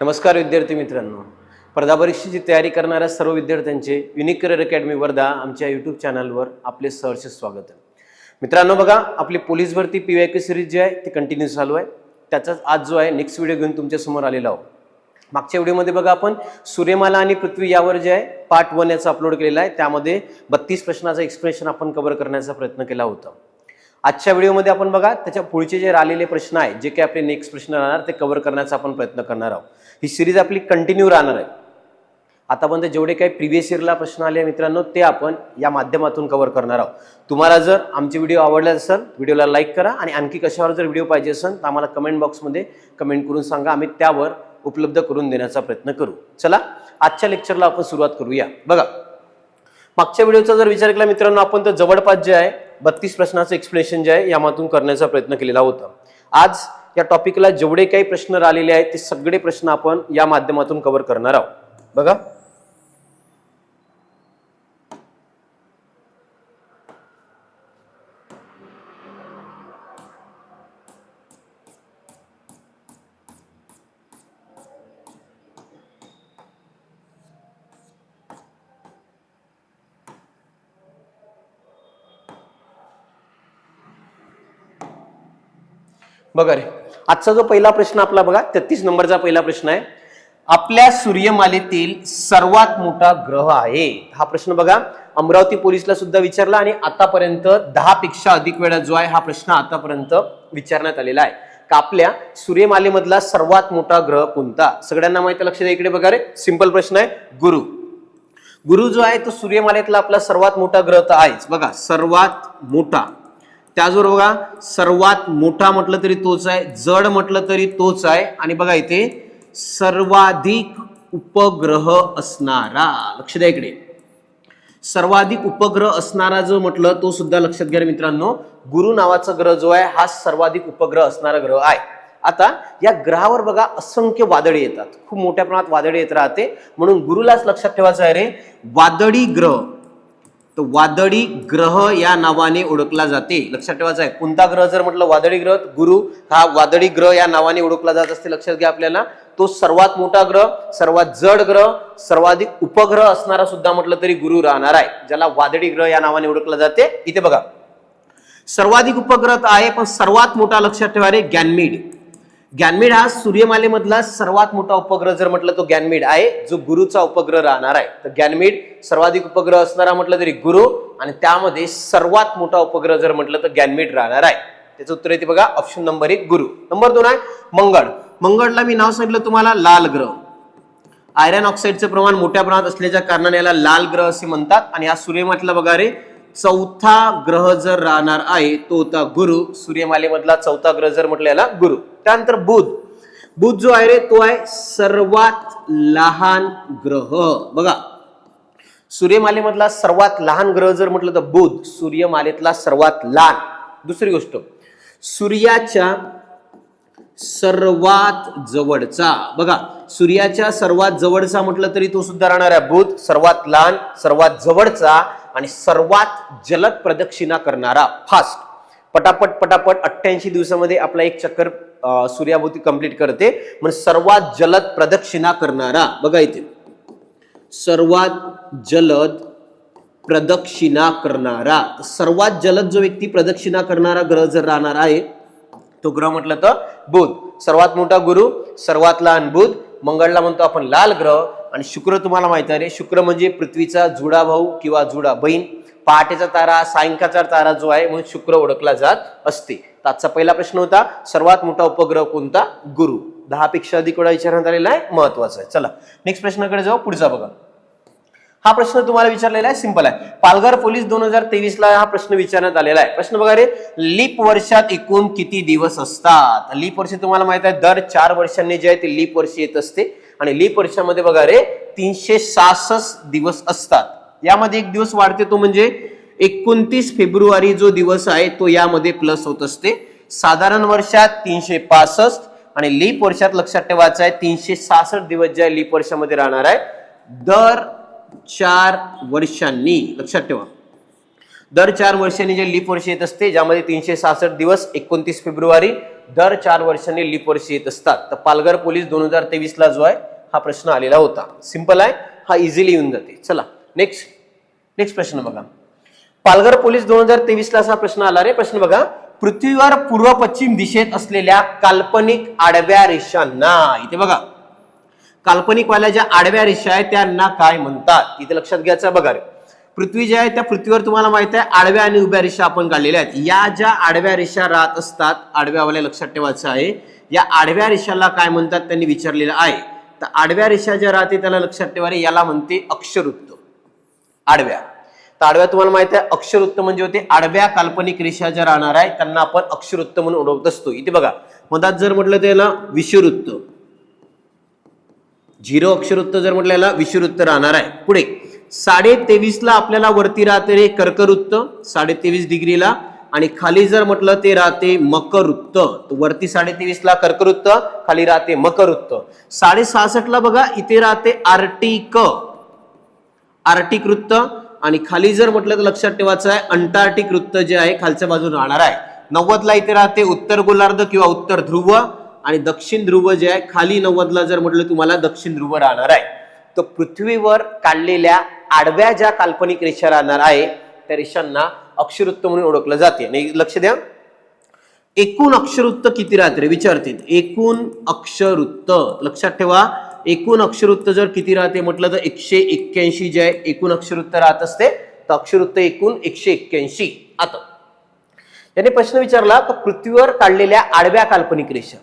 नमस्कार विद्यार्थी मित्रांनो, स्पर्धा परीक्षेची तयारी करणाऱ्या सर्व विद्यार्थ्यांचे युनिक करिअर अकॅडमी वर्धा आमच्या यूट्यूब चॅनलवर आपले सहर्ष स्वागत आहे. मित्रांनो बघा, आपली पोलीस भरती PYQ सिरीज जी आहे ती कंटिन्यू चालू आहे. त्याचाच आज जो आहे नेक्स्ट व्हिडिओ घेऊन तुमच्या समोर आलेला आहोत. मागच्या व्हिडिओमध्ये बघा आपण सूर्यमाला आणि पृथ्वी यावर जे आहे पार्ट 1 याचा अपलोड केलेला आहे. त्यामध्ये 32 प्रश्नाचं एक्सप्लेनेशन आपण कव्हर करण्याचा प्रयत्न केला होता. आजच्या व्हिडिओमध्ये आपण बघा त्याच्या पुढचे जे राहिलेले प्रश्न आहेत, जे काही आपले नेक्स्ट प्रश्न राहणार ते कव्हर करण्याचा आपण प्रयत्न करणार आहोत. ही सिरीज आपली कंटिन्यू राहणार आहे. आतापर्यंत जेवढे काही प्रिव्हियस इयरला प्रश्न आले मित्रांनो ते आपण या माध्यमातून कव्हर करणार आहोत. तुम्हाला जर आमचे व्हिडिओ आवडले असेल व्हिडिओला लाईक करा आणि आणखी कशावर जर व्हिडिओ पाहिजे असेल तर आम्हाला कमेंट बॉक्समध्ये कमेंट करून सांगा, आम्ही त्यावर उपलब्ध करून देण्याचा प्रयत्न करू. चला आजच्या लेक्चरला आपण सुरुवात करूया. बघा, मागच्या व्हिडिओचा जर विचार केला मित्रांनो आपण तर जवळपास जे आहे 32 प्रश्नाचं एक्सप्लेनेशन जे आहे यामधून करण्याचा प्रयत्न केलेला होता. आज या टॉपिकला जेवढे काही प्रश्न राहिलेले आहेत ते सगळे प्रश्न आपण या माध्यमातून कव्हर करणार आहोत. बघा, बघा रे, आजचा जो पहिला प्रश्न आपला बघा 33 नंबरचा पहिला प्रश्न आहे. आपल्या सूर्यमालेतील सर्वात मोठा ग्रह आहे. हा प्रश्न बघा अमरावती पोलीसला सुद्धा विचारला आणि आतापर्यंत 10 पेक्षा अधिक वेळा जो आहे हा प्रश्न आतापर्यंत विचारण्यात आलेला आहे. का आपल्या सूर्यमालेमधला सर्वात मोठा ग्रह कोणता? सगळ्यांना माहिती, लक्ष द्या इकडे बघा रे, सिंपल प्रश्न आहे. गुरु. गुरु जो आहे तो सूर्यमालेतला आपला सर्वात मोठा ग्रह तर आहेच. बघा, सर्वात मोठा, त्याचबरोबर बघा सर्वात मोठा म्हटलं तरी तोच आहे, जड म्हटलं तरी तोच आहे आणि बघा इथे सर्वाधिक उपग्रह असणारा. लक्ष द्या इकडे, सर्वाधिक उपग्रह असणारा जो म्हटलं तो सुद्धा लक्षात घ्या मित्रांनो. गुरु नावाचा ग्रह जो आहे हा सर्वाधिक उपग्रह असणारा ग्रह आहे. आता या ग्रहावर बघा असंख्य वादळे येतात, खूप मोठ्या प्रमाणात वादळे येत राहते, म्हणून गुरुलाच लक्षात ठेवायचं आहे रे वादळी ग्रह. तो वादळी ग्रह या नावाने ओळखला जाते. लक्षात ठेवायचं आहे, कोणता ग्रह जर म्हटलं वादळी ग्रह, गुरु हा वादळी ग्रह या नावाने ओळखला जात असते. लक्षात घ्या आपल्याला. तो सर्वात मोठा ग्रह, सर्वात जड ग्रह, सर्वाधिक उपग्रह असणारा सुद्धा म्हटलं तरी गुरु राहणार आहे, ज्याला वादळी ग्रह या नावाने ओळखला जाते. इथे बघा सर्वाधिक उपग्रह आहे, पण सर्वात मोठा लक्षात ठेवा रे गॅनमेड. गॅनमेड हा सूर्यमालेमधला सर्वात मोठा उपग्रह जर म्हटलं तो गॅनमेड आहे, जो गुरुचा उपग्रह राहणार आहे. तर गॅनमेड सर्वाधिक उपग्रह असणारा म्हटलं तरी गुरु आणि त्यामध्ये सर्वात मोठा उपग्रह जर म्हटलं तर गॅनमेड राहणार आहे. त्याचं उत्तर येते बघा ऑप्शन नंबर 1 गुरु. नंबर 2 आहे मंगळ. मंगळला मी नाव सांगितलं तुम्हाला लाल ग्रह. आयरन ऑक्साईडचं प्रमाण मोठ्या प्रमाणात असल्याच्या कारणाने याला लाल ग्रह असे म्हणतात आणि हा सूर्यमालेतला बघा रे चौथा ग्रह जर राहणार आहे तो होता गुरु. सूर्यमालेमधला चौथा ग्रह जर म्हटलं याला गुरु. त्यानंतर बुध. बुध जो आहे रे तो आहे सर्वात लहान ग्रह. बघा, सूर्यमालेमधला सर्वात लहान ग्रह जर म्हटलं तर बुध, सूर्यमालेतला सर्वात लहान. दुसरी गोष्ट, सूर्याच्या सर्वात जवळचा. बघा, सूर्याच्या सर्वात जवळचा म्हटलं तरी तो सुद्धा राहणार आहे बुध. सर्वात लहान, सर्वात जवळचा आणि सर्वात जलद प्रदक्षिणा करणारा, फास्ट, पटापट पटापट 88 दिवसामध्ये आपला एक चक्कर सूर्याभोवती कंप्लीट करते, म्हणजे सर्वात जलद प्रदक्षिणा करणारा. बघा इथे सर्वात जलद प्रदक्षिणा करणारा. सर्वात जलद जो व्यक्ती प्रदक्षिणा करणारा ग्रह जर राहणार आहे तो ग्रह म्हटलं तर बुध. सर्वात मोठा गुरु, सर्वात लहान बुध. मंगळला म्हणतो आपण लाल ग्रह आणि शुक्र तुम्हाला माहित आहे, शुक्र म्हणजे पृथ्वीचा जुडा भाऊ किंवा जुडा बहीण, पहाटेचा तारा, सायंकाळचा तारा जो आहे म्हणून शुक्र ओळखला जात असते. आजचा पहिला प्रश्न होता सर्वात मोठा उपग्रह कोणता? गुरु. 10 पेक्षा अधिक वेळा विचारण्यात आलेला आहे, महत्वाचा आहे. चला नेक्स्ट प्रश्नाकडे जाऊ. पुढचा बघा, हा प्रश्न तुम्हाला विचारलेला आहे, सिंपल आहे. पालघर पोलीस 2023 ला हा प्रश्न विचारण्यात आलेला आहे. प्रश्न बघा रे, लीप वर्षात एकूण किती दिवस असतात? लीप वर्ष तुम्हाला माहित आहे दर 4 वर्षांनी जे आहे ते लीप वर्ष येत असते आणि लीप वर्षामध्ये बघा रे 366 दिवस असतात. यामध्ये एक दिवस वाढते, तो म्हणजे 29 फेब्रुवारी जो दिवस आहे तो यामध्ये प्लस होत असते. साधारण वर्षात 365 आणि लीप वर्षात लक्षात ठेवायचं आहे 366 दिवस जे आहे लीप वर्षामध्ये राहणार आहे. दर 4 वर्षांनी लक्षात ठेवा दर 4 वर्षांनी जे लीप वर्ष येत असते, ज्यामध्ये 366 दिवस 29 फेब्रुवारी दर 4 वर्षांनी लीप वर्ष येत असतात. तर पालघर पोलीस 2023 ला जो आहे हा प्रश्न आलेला होता. सिंपल आहे, हा इझिली येऊन जाते. चला नेक्स्ट प्रश्न बघा. पालघर पोलीस 2023 ला असा प्रश्न आला रे. प्रश्न बघा, पृथ्वीवर पूर्व पश्चिम दिशेत असलेल्या काल्पनिक आडव्या रेषांना, इथे बघा काल्पनिक वाल्या ज्या आडव्या रेषा आहेत त्यांना काय म्हणतात, इथे लक्षात घ्यायचं बघा रे. पृथ्वी जी आहे त्या पृथ्वीवर तुम्हाला माहित आहे आडव्या आणि उभ्या रेषा आपण काढलेल्या आहेत. या ज्या आडव्या रेषा राहत असतात, आडव्यावाल्या लक्षात ठेवायचं आहे, या आडव्या रेषाला काय म्हणतात त्यांनी विचारलेलं आहे. तर आडव्या रेषा ज्या राहते त्याला लक्षात ठेवा रे, याला म्हणते अक्षवृत्त. आडव्या, तर आडव्या तुम्हाला माहित आहे अक्षवृत्त म्हणजे होते आडव्या काल्पनिक रेषा ज्या राहणार आहे त्यांना आपण अक्षवृत्त म्हणून ओळखत असतो. इथे बघा मधात जर म्हटलं तर याला विषुवृत्त, 0 अक्षवृत्त जर म्हटलं याला विषुवृत्त राहणार आहे. पुढे 23.5 ला आपल्याला वरती राहते रे कर्कवृत्त 23.5 डिग्रीला, आणि खाली जर म्हटलं ते राहते मकरवृत्त. वरती 23.5 ला कर्कवृत्त, खाली राहते मकरवृत्त. 66.5 ला बघा इथे राहते आर्टिक वृत्त, आणि खाली जर म्हटलं तर लक्षात ठेवायचं आहे अंटार्क्टिक वृत्त जे आहे खालच्या बाजूला राहणार आहे. 90 ला इथे राहते उत्तर गोलार्ध किंवा उत्तर ध्रुव, आणि दक्षिण ध्रुव जे आहे खाली 90 ला जर म्हटलं तुम्हाला दक्षिण ध्रुव राहणार आहे. तर पृथ्वीवर काढलेल्या आडव्या ज्या काल्पनिक रेषा राहणार आहे त्या रेषांना अक्षवृत्त म्हणून ओळखलं जाते. आणि लक्ष द्या, एकूण अक्षवृत्त किती राहते रे विचारतील. एकूण अक्षवृत्त लक्षात ठेवा, एकूण अक्षवृत्त जर किती राहते म्हटलं तर 181 जे आहे एकूण अक्षवृत्त राहत असते. तर अक्षवृत्त एकूण 181. आता याने प्रश्न विचारला की पृथ्वीवर काढलेल्या आडव्या काल्पनिक रेषा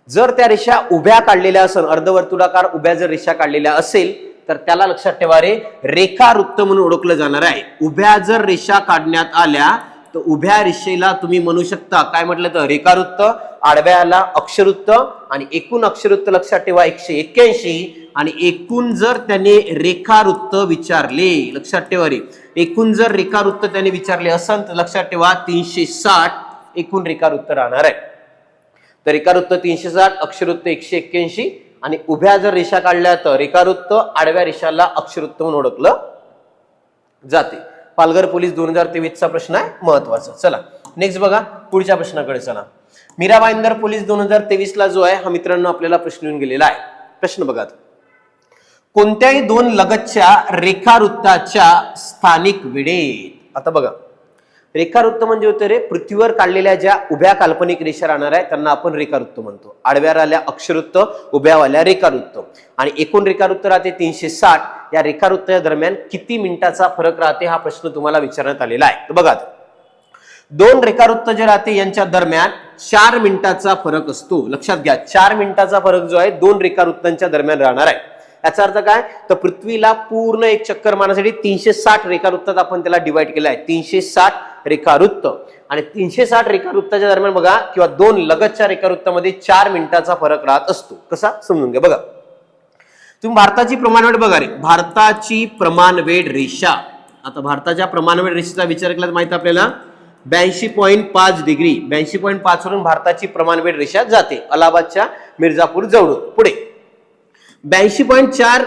जर त्या रेषा उभ्या काढलेल्या असेल, अर्धवर्तुळाकार उभ्या जर रेषा काढलेल्या असेल तर त्याला लक्षात ठेवा रे रेखावृत्त म्हणून ओळखलं जाणार आहे. उभ्या जर रेषा काढण्यात आल्या तर उभ्या रेषेला तुम्ही म्हणू शकता काय म्हटलं तर रेखावृत्त, आडव्याला अक्षवृत्त, आणि एकूण अक्षवृत्त लक्षात ठेवा 181. आणि एकूण जर त्याने रेखावृत्त विचारले, लक्षात ठेवा रे एकूण जर रेखावृत्त त्याने विचारले असेल तर लक्षात ठेवा 360 एकूण रेखावृत्त राहणार आहे. तर रेखावृत्त 360, अक्षवृत्त 181, आणि उभ्या जर रेषा काढल्या तर रेखावृत्त, आडव्या रेषाला अक्षवृत्त म्हणून ओळखलं जाते. पालघर पोलीस 2023 चा प्रश्न आहे महत्वाचा. चला नेक्स्ट बघा पुढच्या प्रश्नाकडे चला. मीरा भाईंदर पोलीस 2023 ला जो आहे हा मित्रांनो आपल्याला प्रश्न येऊन गेलेला आहे. प्रश्न बघा, कोणत्याही 2 लगतच्या रेखावृत्ताच्या स्थानिक वेळेत. आता बघा रेखावृत्त म्हणजे होते रे पृथ्वीवर काढलेल्या ज्या उभ्या काल्पनिक रेषा राहणार आहे त्यांना आपण रेखावृत्त म्हणतो. आडव्या राहिल्या अक्षवृत्त, उभ्यावाल्या रेखावृत्त, आणि एकूण रेखावृत्त राहते 360. या रेखावृत्ताच्या दरम्यान किती मिनिटाचा फरक राहते हा प्रश्न तुम्हाला विचारण्यात आलेला आहे. तर बघा 2 रेखावृत्त जे राहते यांच्या दरम्यान 4 मिनिटाचा फरक असतो. लक्षात घ्या 4 मिनिटाचा फरक जो आहे 2 रेखावृत्तांच्या दरम्यान राहणार आहे. याचा अर्थ काय, तर पृथ्वीला पूर्ण एक चक्कर मारण्यासाठी 360 रेखावृत्तात आपण त्याला डिवाइड केलं आहे. 360 रेखावृत्त, आणि 360 रेखावृत्ताच्या दरम्यान बघा किंवा 2 लगतच्या रेखावृत्तामध्ये 4 मिनिटाचा फरक राहत असतो. कसा समजून घ्या. बघा तुम्ही भारताची प्रमाणवेळ बघा रे, भारताची प्रमाणवेळ रेषा. आता भारताच्या प्रमाणवेळ रेषेचा विचार केला तर माहिती आपल्याला 82.5 डिग्री, 82.5 वरून भारताची प्रमाणवेळ रेषा जाते अलाहाबादच्या मिर्जापूर जवळून. पुढे 82.4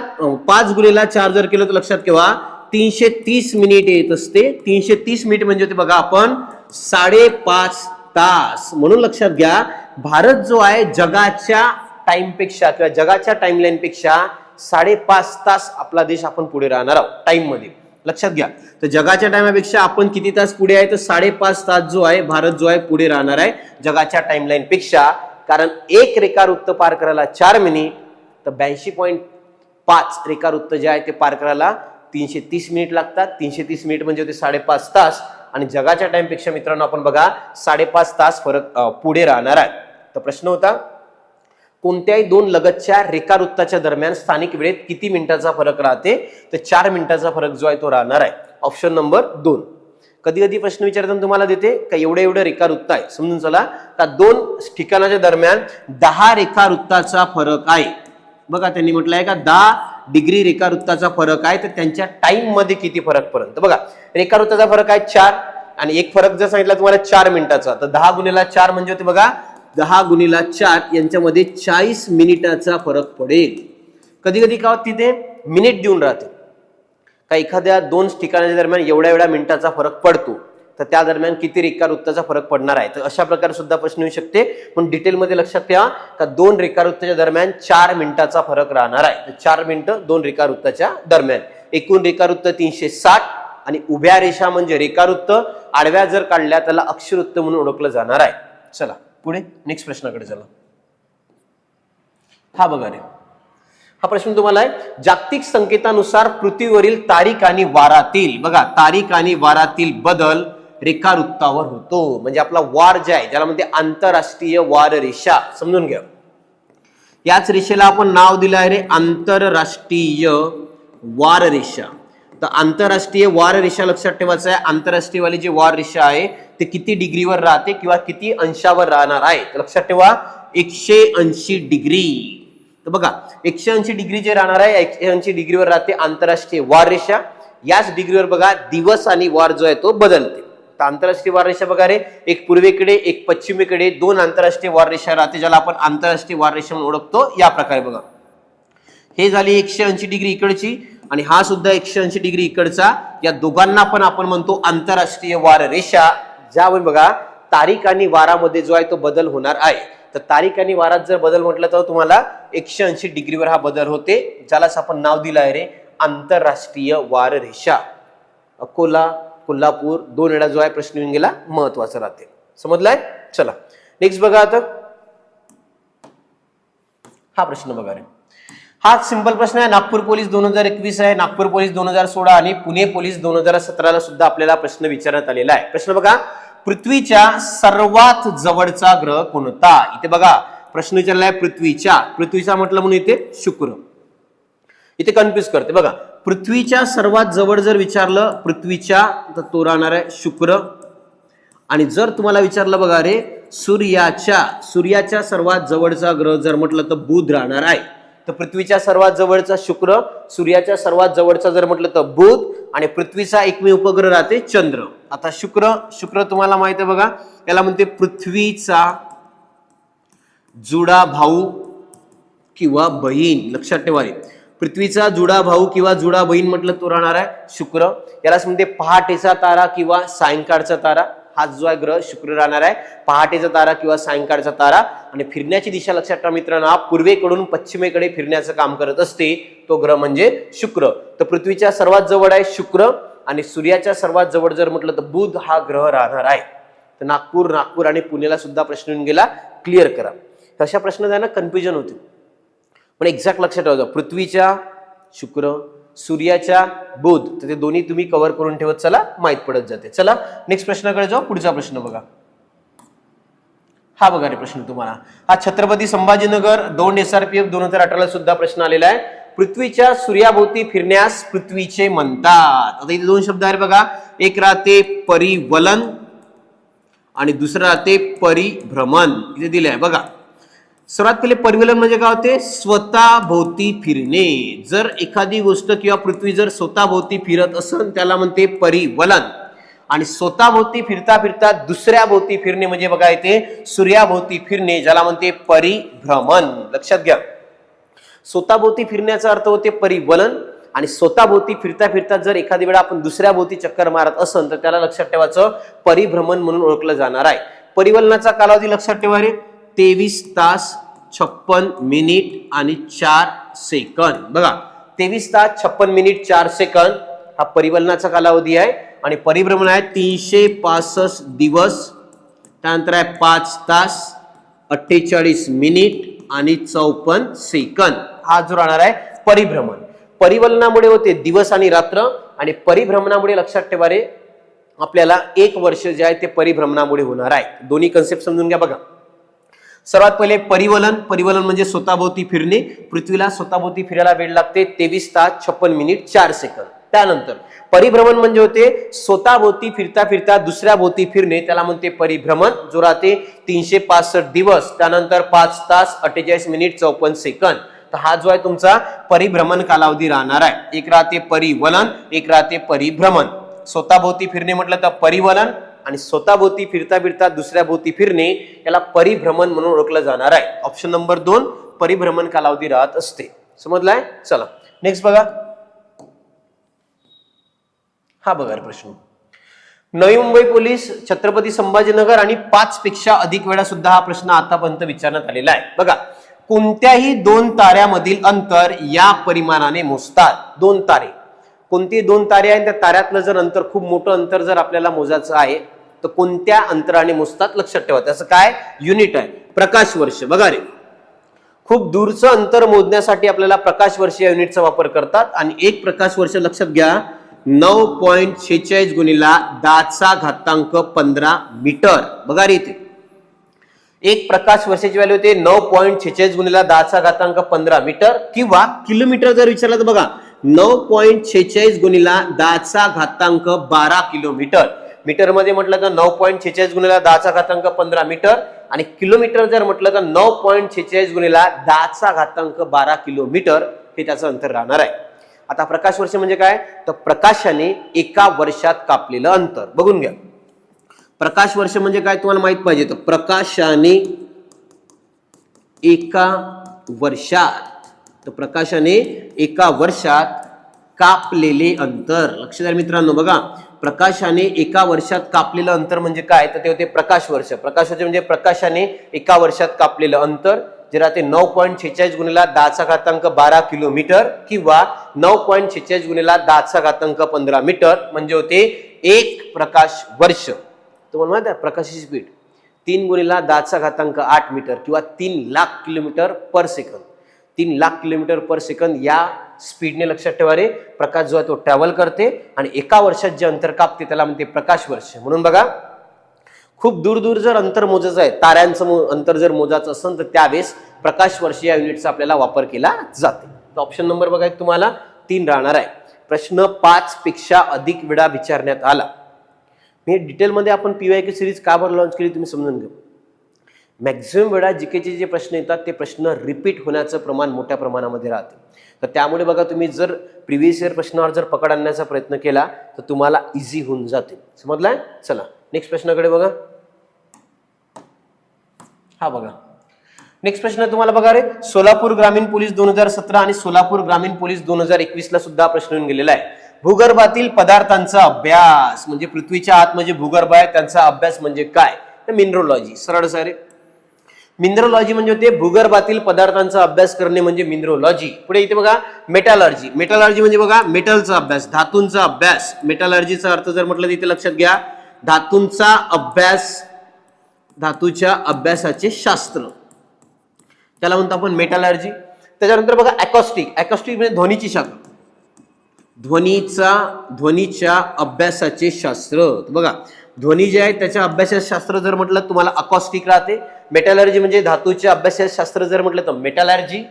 5 गुणिले 4 जर केलं तर लक्षात ठेवा 330 मिनिट येत असते. 330 मिनिट म्हणजे होते बघा आपण 5.5 तास. म्हणून लक्षात घ्या भारत जो आहे जगाच्या टाइमपेक्षा किंवा जगाच्या टाइमलाईन पेक्षा 5.5 तास आपला देश आपण पुढे राहणार आहोत टाइम मध्ये. लक्षात घ्या तर जगाच्या टाइमापेक्षा आपण किती तास पुढे आहे तर 5.5 तास जो आहे भारत जो आहे पुढे राहणार आहे जगाच्या टाइमलाईन पेक्षा. कारण एक रेखावृत्त पार करायला 4 मिनिट, तर 82.5 रेखावृत्त जे आहे ते पार करायला 330 मिनिट लागतात. 330 मिनिट म्हणजे होते 5.5 तास, आणि जगाच्या टाइम पेक्षा मित्रांनो आपण बघा 5.5 तास फरक पुढे राहणार आहे. तर प्रश्न होता कोणत्याही 2 लगतच्या रेखावृत्ताच्या दरम्यान स्थानिक वेळेत किती मिनिटाचा फरक राहते, तर 4 मिनिटाचा फरक जो आहे तो राहणार आहे. Option number 2. कधी कधी प्रश्न विचारताना तुम्हाला देते का एवढे रेखावृत्त आहे, समजून चला का 2 ठिकाणाच्या दरम्यान 10 रेखावृत्ताचा फरक आहे. बघा त्यांनी म्हटलंय का 10 डिग्री रेखावृत्ताचा फरक आहे, तर त्यांच्या टाइम मध्ये किती फरक पर्यंत. बघा रेखावृत्ताचा फरक आहे 4, आणि एक फरक जर सांगितला तुम्हाला 4 मिनिटाचा, तर 10 गुणिले 4 म्हणजे होते बघा 10 गुणिले 4 यांच्यामध्ये 40 मिनिटाचा फरक पडेल. कधी कधी का तिथे मिनिट देऊन राहते, का एखाद्या दोन ठिकाणाच्या दरम्यान एवढ्या एवढ्या मिनिटाचा फरक पडतो, तर त्या दरम्यान किती रेखावृत्ताचा फरक पडणार आहे. तर अशा प्रकारे सुद्धा प्रश्न येऊ शकते. पण डिटेलमध्ये लक्षात ठेवा का दोन रेखावृत्ताच्या दरम्यान 4 मिनिटाचा फरक राहणार आहे. तर 4 मिनिटं दोन रेखावृत्ताच्या दरम्यान. एकूण रेखावृत्त 360 आणि उभ्या रेषा म्हणजे रेखावृत्त, आडव्या जर काढल्या त्याला अक्षवृत्त म्हणून ओळखलं जाणार आहे. चला पुढे नेक्स्ट प्रश्नाकडे चला. हा बघा रे, हा प्रश्न तुम्हाला आहे, जागतिक संकेतानुसार पृथ्वीवरील तारीख आणि वारातील, बघा तारीख आणि वारातील बदल रेखावृत्तावर होतो. म्हणजे आपला वार जे आहे ज्याला म्हणते आंतरराष्ट्रीय वार रेषा, समजून घ्या. याच रेषेला आपण नाव दिलं आहे रे आंतरराष्ट्रीय वार रेषा. तर आंतरराष्ट्रीय वार रेषा लक्षात ठेवायचं आहे. आंतरराष्ट्रीय वाली जी वार रेषा आहे ते किती डिग्रीवर राहते किंवा किती अंशावर राहणार आहे. तर लक्षात ठेवा 180 डिग्री. तर बघा 180 डिग्री जे राहणार आहे 180 डिग्रीवर राहते आंतरराष्ट्रीय वार रेषा. याच डिग्रीवर बघा दिवस आणि वार जो आहे तो बदलते. तर आंतरराष्ट्रीय वार रेषा बघा रे, एक पूर्वेकडे एक पश्चिमेकडे दोन आंतरराष्ट्रीय वार रेषा राहते, ज्याला आपण आंतरराष्ट्रीय वार रेषा म्हणून ओळखतो. या प्रकारे बघा हे झाली 180 डिग्री इकडची आणि हा सुद्धा 180 डिग्री इकडचा. या दोघांना पण आपण म्हणतो आंतरराष्ट्रीय वार रेषा. ज्यावर बघा तारीख आणि वारामध्ये जो आहे तो बदल होणार आहे. तर तारीख आणि वारात जर बदल म्हटलं तर तुम्हाला 180 डिग्रीवर हा बदल होते, ज्यालाच आपण नाव दिलं आहे रे आंतरराष्ट्रीय वार रेषा. अकोला कोल्हापूर 2 वेळा जो आहे प्रश्न येऊन गेला, महत्वाचा राहते. समजलाय. चला नेक्स्ट बघा. आता हा प्रश्न बघा रे, हा सिंपल प्रश्न आहे. नागपूर पोलीस 2021 आहे, नागपूर पोलीस 2016 आणि पुणे पोलीस 2017 ला सुद्धा आपल्याला प्रश्न विचारण्यात आलेला आहे. प्रश्न बघा, पृथ्वीच्या सर्वात जवळचा ग्रह कोणता. इथे बघा प्रश्न विचारलाय पृथ्वीचा म्हटलं म्हणून इथे शुक्र. इथे कन्फ्युज करते बघा, पृथ्वीच्या सर्वात जवळ जर विचारलं पृथ्वीच्या तर तो राहणार आहे शुक्र. आणि जर तुम्हाला विचारलं बघा रे सूर्याच्या सर्वात जवळचा ग्रह जर म्हटलं तर बुध राहणार आहे. तर पृथ्वीच्या सर्वात जवळचा शुक्र, सूर्याच्या सर्वात जवळचा जर म्हटलं तर बुध आणि पृथ्वीचा एकमेव उपग्रह राहते चंद्र. आता शुक्र तुम्हाला माहिती आहे बघा, याला म्हणते पृथ्वीचा जुडा भाऊ किंवा बहीण. लक्षात ठेवा पृथ्वीचा जुडा भाऊ किंवा जुडा बहीण म्हटलं तो राहणार आहे शुक्र. यालाच म्हणते पहाटेचा तारा किंवा सायंकाळचा तारा. हा जो आहे ग्रह शुक्र राहणार आहे, पहाटेचा तारा किंवा सायंकाळचा तारा. आणि फिरण्याची दिशा लक्षात ठेवा मित्रांनो, पूर्वेकडून पश्चिमेकडे फिरण्याचं काम करत असते तो ग्रह म्हणजे शुक्र. तर पृथ्वीच्या सर्वात जवळ आहे शुक्र आणि सूर्याच्या सर्वात जवळ जर म्हटलं तर बुध हा ग्रह राहणार आहे. तर नागपूर आणि पुण्याला सुद्धा प्रश्न येऊन गेला, क्लिअर करा. अशा प्रश्न त्यांना कन्फ्युजन होते, पण एक्झॅक्ट लक्षात ठेवा पृथ्वीच्या शुक्र, सूर्याच्या बुध, तर ते दोन्ही तुम्ही कव्हर करून ठेवत चला, माहित पडत जाते. चला नेक्स्ट प्रश्नाकडे जाऊ. पुढचा प्रश्न बघा, हा बघा रे प्रश्न तुम्हाला, हा छत्रपती संभाजीनगर 2 SRPF 2018 ला सुद्धा प्रश्न आलेला आहे. पृथ्वीच्या सूर्याभोवती फिरण्यास पृथ्वीचे म्हणतात. आता इथे 2 शब्द आहेत बघा, एक राहते परिवलन आणि दुसरा राहते परिभ्रमण. इथे दिले आहे बघा. सर्वात पहिले परिवलन म्हणजे काय होते, स्वतःभोवती फिरणे. जर एखादी गोष्ट किंवा पृथ्वी जर स्वतःभोवती फिरत असेल त्याला म्हणते परिवलन. आणि स्वतःभोवती फिरता फिरता दुसऱ्या भोवती फिरणे म्हणजे बघा इथे सूर्याभोवती फिरणे, ज्याला म्हणते परिभ्रमण. लक्षात घ्या, स्वतःभोवती फिरण्याचा अर्थ होते परिवलन आणि स्वतःभोवती फिरता फिरता जर एखादी वेळा आपण दुसऱ्या भोवती चक्कर मारत असेल तर त्याला लक्षात ठेवायचं परिभ्रमण म्हणून ओळखलं जाणार आहे. परिवलनाचा कालावधी लक्षात ठेवा रे 23 तास 56 मिनिट आणि 4 सेकंद. बघा 23 तास 56 मिनिट 4 सेकंद हा परिवलनाचा कालावधी आहे. आणि परिभ्रमण आहे 365 दिवस, त्यानंतर आहे 5 तास 48 मिनिट आणि 54 सेकंद. हा जो राहणार आहे परिभ्रमण. परिवलनामुळे होते दिवस आणि रात्र आणि परिभ्रमणामुळे लक्षात ठेवा रे आपल्याला 1 वर्ष जे आहे ते परिभ्रमणामुळे होणार आहे. दोन्ही कन्सेप्ट समजून घ्या. बघा सर्वात पहिले परिवलन म्हणजे स्वतःभोवती फिरणे. पृथ्वीला स्वतःभोवती फिरायला वेळ लागते 23 तास 56 मिनिट 4 सेकंद. त्यानंतर परिभ्रमण म्हणजे होते स्वतःभोवती फिरता फिरता दुसऱ्या भोवती फिरणे, त्याला म्हणते परिभ्रमण, जो राहते 365 दिवस, त्यानंतर 5 तास 48 मिनिट 54 सेकंद. तर हा जो आहे तुमचा परिभ्रमण कालावधी राहणार आहे. एक राहते परिवलन, एक राहते परिभ्रमण. स्वतःभोवती फिरणे म्हटलं तर परिवलन आणि स्वतःभोवती फिरता फिरता दुसऱ्या भोवती फिरणे याला परिभ्रमण म्हणून ओळखलं जाणार आहे. ऑप्शन नंबर 2 परिभ्रमण कालावधी राहत असते. समजलाय. चला नेक्स्ट बघा, हा बघा प्रश्न. नवी मुंबई पोलीस, छत्रपती संभाजीनगर आणि 5 पेक्षा अधिक वेळा सुद्धा हा प्रश्न आतापर्यंत विचारण्यात आलेला आहे. बघा, कोणत्याही 2 ताऱ्यामधील अंतर या परिमाणाने मोजतात. 2 तारे, कोणती 2 तारे आहेत, त्या ताऱ्यातलं जर अंतर, खूप मोठं अंतर जर आपल्याला मोजायचं आहे तर कोणत्या अंतराने मोजतात लक्षात ठेवा. त्याचं काय युनिट आहे? प्रकाश वर्ष. बघा रे, खूप दूरचं अंतर मोजण्यासाठी आपल्याला प्रकाश वर्ष या युनिटचा वापर करतात. आणि एक प्रकाश वर्ष लक्षात घ्या 9.46 गुणिला 10⁻15 मीटर. बघा रे, इथे एक प्रकाश वर्षाची व्हॅल्यू होते 9.46 गुणिला 10⁻15 मीटर, किंवा किलोमीटर जर विचारलं तर बघा 9.46 गुणिला 10⁻12 किलोमीटर. मीटर मध्ये म्हटलं तर 9.46 गुणिला 10⁻15 मीटर, आणि किलोमीटर जर म्हटलं तर 9.46 गुणिला 10⁻12 किलोमीटर हे त्याचं अंतर राहणार आहे. आता प्रकाश वर्ष म्हणजे काय? तर प्रकाशाने एका वर्षात कापलेलं अंतर. बघून घ्या, प्रकाश वर्ष म्हणजे काय तुम्हाला माहित पाहिजे. तर प्रकाशाने एका वर्षात, तर प्रकाशाने एका वर्षात कापलेले अंतर. लक्ष द्या मित्रांनो, बघा प्रकाशाने एका वर्षात कापलेलं अंतर म्हणजे काय? तर ते होते प्रकाश वर्ष. प्रकाश वर्ष म्हणजे प्रकाशाने एका वर्षात कापलेलं अंतर, जे राहते 9.46 गुणिला 10⁻12 किलोमीटर, किंवा 9.46 गुणिला 10⁻15 मीटर, म्हणजे होते 1 प्रकाश वर्ष. तुम्हाला माहित आहे प्रकाशाची स्पीड 3 गुणिला 10⁸ मीटर, किंवा 3 lakh kilometre per second. 3 lakh kilometre per second या स्पीडने लक्षात ठेवा रे प्रकाश जो आहे तो ट्रॅव्हल करते, आणि एका वर्षात जे अंतर कापते त्याला म्हणते प्रकाश वर्ष. म्हणून बघा, खूप दूर दूर जर अंतर मोजायचं आहे, ताऱ्यांचं अंतर जर मोजायचं असेल तर त्यावेळेस प्रकाश वर्ष या युनिटचा आपल्याला वापर केला जाते. तर ऑप्शन नंबर बघा तुम्हाला 3 राहणार आहे. प्रश्न 5 पेक्षा अधिक वेळा विचारण्यात आला. मी डिटेलमध्ये आपण PYQ सिरीज का बरं लॉन्च केली तुम्ही समजून घ्या. मॅक्झिमम वेळा जीकेचे जे प्रश्न येतात ते प्रश्न रिपीट होण्याचं प्रमाण मोठ्या प्रमाणामध्ये राहते. तर त्यामुळे बघा, तुम्ही जर प्रिव्हियस इयर प्रश्नावर जर पकड आणण्याचा प्रयत्न केला तर तुम्हाला इझी होऊन जाते. समजलाय? चला नेक्स्ट प्रश्नाकडे बघा. हा बघा, नेक्स्ट प्रश्न तुम्हाला बघा रे, सोलापूर ग्रामीण पोलीस 2017 आणि सोलापूर ग्रामीण पोलीस 2021 ला सुद्धा प्रश्न येऊन गेलेला आहे. भूगर्भातील पदार्थांचा अभ्यास म्हणजे पृथ्वीच्या आत म्हणजे भूगर्भ आहे, त्यांचा अभ्यास म्हणजे काय? मिनरोलॉजी. सरळ सारे, मिनरोलॉजी म्हणजे होते भूगर्भातील पदार्थांचा अभ्यास करणे म्हणजे मिनरोलॉजी. पुढे इथे बघा मेटलर्जी. मेटलर्जी म्हणजे बघा मेटलचा अभ्यास, धातूंचा अभ्यास. मेटलर्जीचा अर्थ जर म्हटलं इथे लक्षात घ्या, धातूंचा अभ्यास, धातूच्या अभ्यासाचे शास्त्र, त्याला म्हणतो आपण मेटलर्जी. त्याच्यानंतर बघा अकॉस्टिक. अकॉस्टिक म्हणजे ध्वनीची शाखा, ध्वनीच्या अभ्यासाचे शास्त्र. बघा ध्वनी जे आहे त्याच्या अभ्यासाचे शास्त्र जर म्हटलं तुम्हाला अकॉस्टिक राहते. मेटलर्जी म्हणजे धातूच्या अभ्यासाचे शास्त्र जर म्हटलं तर मेटलर्जी.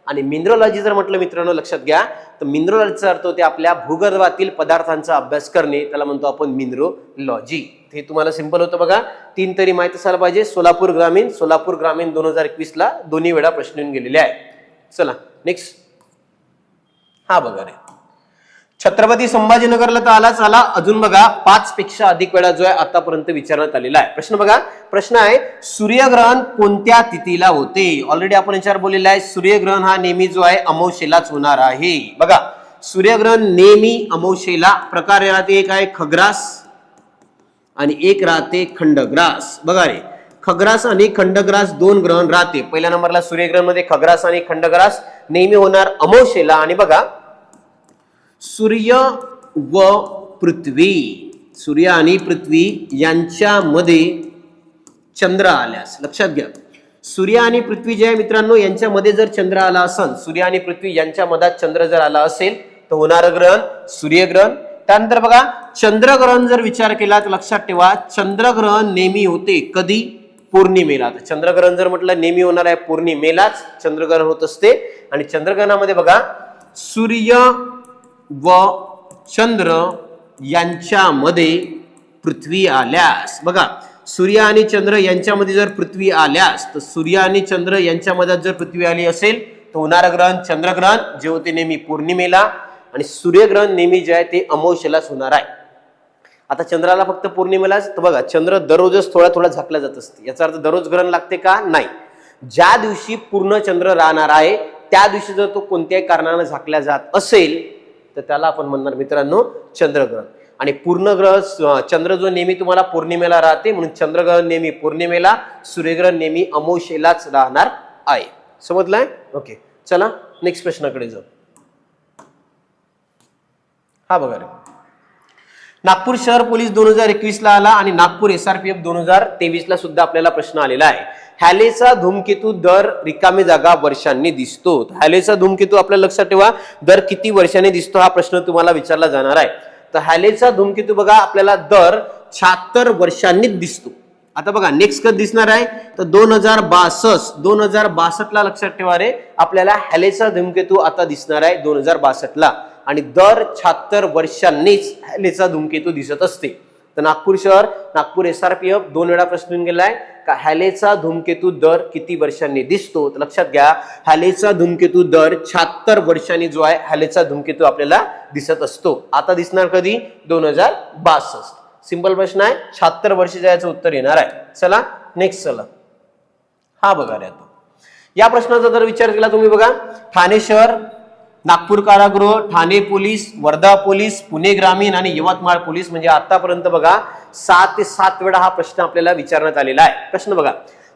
आणि मिनरोलॉजी जर म्हटलं मित्रांनो लक्षात घ्या, तर मिनरोलॉजीचा अर्थ होते आपल्या भूगर्भातील पदार्थांचा अभ्यास करणे, त्याला म्हणतो आपण मिनरोलॉजी. हे तुम्हाला सिंपल होतं बघा. 3 तरी माहिती असायला पाहिजे. सोलापूर ग्रामीण 2021 ला दोन्ही वेळा प्रश्न येऊन गेलेले आहे. चला नेक्स्ट. हा बघा रे, छत्रपती संभाजीनगरला तर आलाच आला. अजून बघा 5 पेक्षा अधिक वेळा जो आहे आतापर्यंत विचारण्यात आलेला आहे. प्रश्न बघा, प्रश्न आहे सूर्यग्रहण कोणत्या तिथीला होते? ऑलरेडी आपण याच्यावर बोललेला आहे. सूर्यग्रहण हा नेहमी जो आहे अमावस्येलाच होणार आहे. बघा सूर्यग्रहण नेहमी अमावस्येला. प्रकार राहते, एक आहे खग्रास आणि एक राहते खंडग्रास. बघा रे, खग्रास आणि खंडग्रास 2 ग्रहण राहते. पहिल्या नंबरला सूर्यग्रहण मध्ये खग्रास आणि खंडग्रास नेहमी होणार अमावस्येला. आणि बघा सूर्य व पृथ्वी, सूर्य आणि पृथ्वी यांच्यामध्ये चंद्र आल्यास, लक्षात घ्या सूर्य आणि पृथ्वी जे आहे मित्रांनो यांच्यामध्ये जर चंद्र आला असेल, सूर्य आणि पृथ्वी यांच्या मधात चंद्र जर आला असेल तर होणारं ग्रहण सूर्यग्रहण. त्यानंतर बघा चंद्रग्रहण जर विचार केला तर लक्षात ठेवा चंद्रग्रहण नेहमी होते कधी? पौर्णिमेला. तर चंद्रग्रहण जर म्हटलं नेहमी होणार आहे पौर्णिमेलाच चंद्रग्रहण होत असते. आणि चंद्रग्रहणामध्ये बघा सूर्य व चंद्र यांच्यामध्ये पृथ्वी आल्यास, बघा सूर्य आणि चंद्र यांच्यामध्ये जर पृथ्वी आल्यास, तर सूर्य आणि चंद्र यांच्यामध्ये जर पृथ्वी आली असेल तर होणारं ग्रहण चंद्रग्रहण जे होते नेहमी पौर्णिमेला. आणि सूर्यग्रहण नेहमी जे आहे ते अमावस्येलाच होणार आहे. आता चंद्राला फक्त पौर्णिमेलाच, तर बघा चंद्र दररोजच थोडा थोडा झाकला जात असते. याचा अर्थ दररोज ग्रहण लागते का? नाही. ज्या दिवशी पूर्ण चंद्र राहणार आहे त्या दिवशी जर तो कोणत्याही कारणाने झाकला जात असेल तर त्याला आपण म्हणणार मित्रांनो चंद्रग्रहण. आणि पूर्ण ग्रह चंद्र जो नेहमी तुम्हाला पौर्णिमेला राहते म्हणून चंद्रग्रहण नेहमी पौर्णिमेला, सूर्यग्रहण नेहमी अमावस्येलाच राहणार आहे. समजलंय? ओके, चला नेक्स्ट प्रश्नाकडे जाऊ. हा बघा रे, नागपूर शहर पोलीस 2021 ला आला आणि नागपूर SRPF 2023 ला सुद्धा आपल्याला प्रश्न आलेला आहे. हॅलेचा धूमकेतू दर रिकामी जागा वर्षांनी दिसतो. हॅलेचा धूमकेतू आपल्या लक्षात ठेवा, दर किती वर्षांनी दिसतो हा प्रश्न तुम्हाला विचारला जाणार आहे. तर हॅलेचा धूमकेतू बघा आपल्याला दर 76 वर्षांनीच दिसतो. आता बघा नेक्स्ट कधी दिसणार आहे तर 2062 ला लक्षात ठेवा रे, आपल्याला हॅलेचा धूमकेतू आता दिसणार आहे 2062 ला आणि दर 76 वर्षांनीच हॅलेचा धूमकेतू दिसत असते. तर नागपूर शहर, नागपूर SRPF 2 वेळा प्रश्न येऊन गेलाय का हॅलेचा धूमकेतू दर किती वर्षांनी दिसतो. तर लक्षात घ्या, हॅलेचा धूमकेतू दर 76 वर्षांनी जो आहे हॅलेचा धूमकेतू आपल्याला दिसत असतो. आता दिसणार कधी? 2062. सिंपल प्रश्न आहे, 76 वर्ष याचं उत्तर येणार आहे. चला नेक्स्ट, चला हा बघा रे. आता या प्रश्नाचा जर विचार केला तुम्ही बघा, ठाणे शहर, नागपूर कारागृह, ठाणे पोलीस, वर्धा पोलीस, पुणे ग्रामीण आणि यवतमाळ पोलीस, म्हणजे आतापर्यंत बघा 6 ते 7 वेळा हा प्रश्न आपल्याला विचारण्यात आलेला आहे. प्रश्न बघा,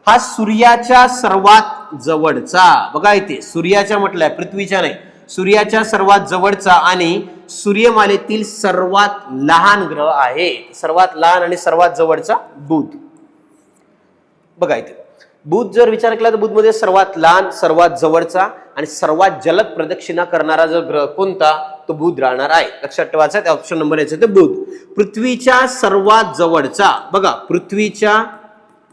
हा सूर्याच्या सर्वात जवळचा, बघा इथे सूर्याच्या म्हटलंय, पृथ्वीच्या नाही, सूर्याच्या सर्वात जवळचा आणि सूर्यमालेतील सर्वात लहान ग्रह आहे. सर्वात लहान आणि सर्वात जवळचा बुध. बघा इथे बुध जर विचार केला तर बुध मध्ये सर्वात लहान, सर्वात जवळचा आणि सर्वात जलद प्रदक्षिणा करणारा जो ग्रह कोणता, तो बुध राहणार आहे. लक्षात ठेवायचा आहे, ऑप्शन नंबर याचा ते बुध. पृथ्वीच्या सर्वात जवळचा, बघा पृथ्वीच्या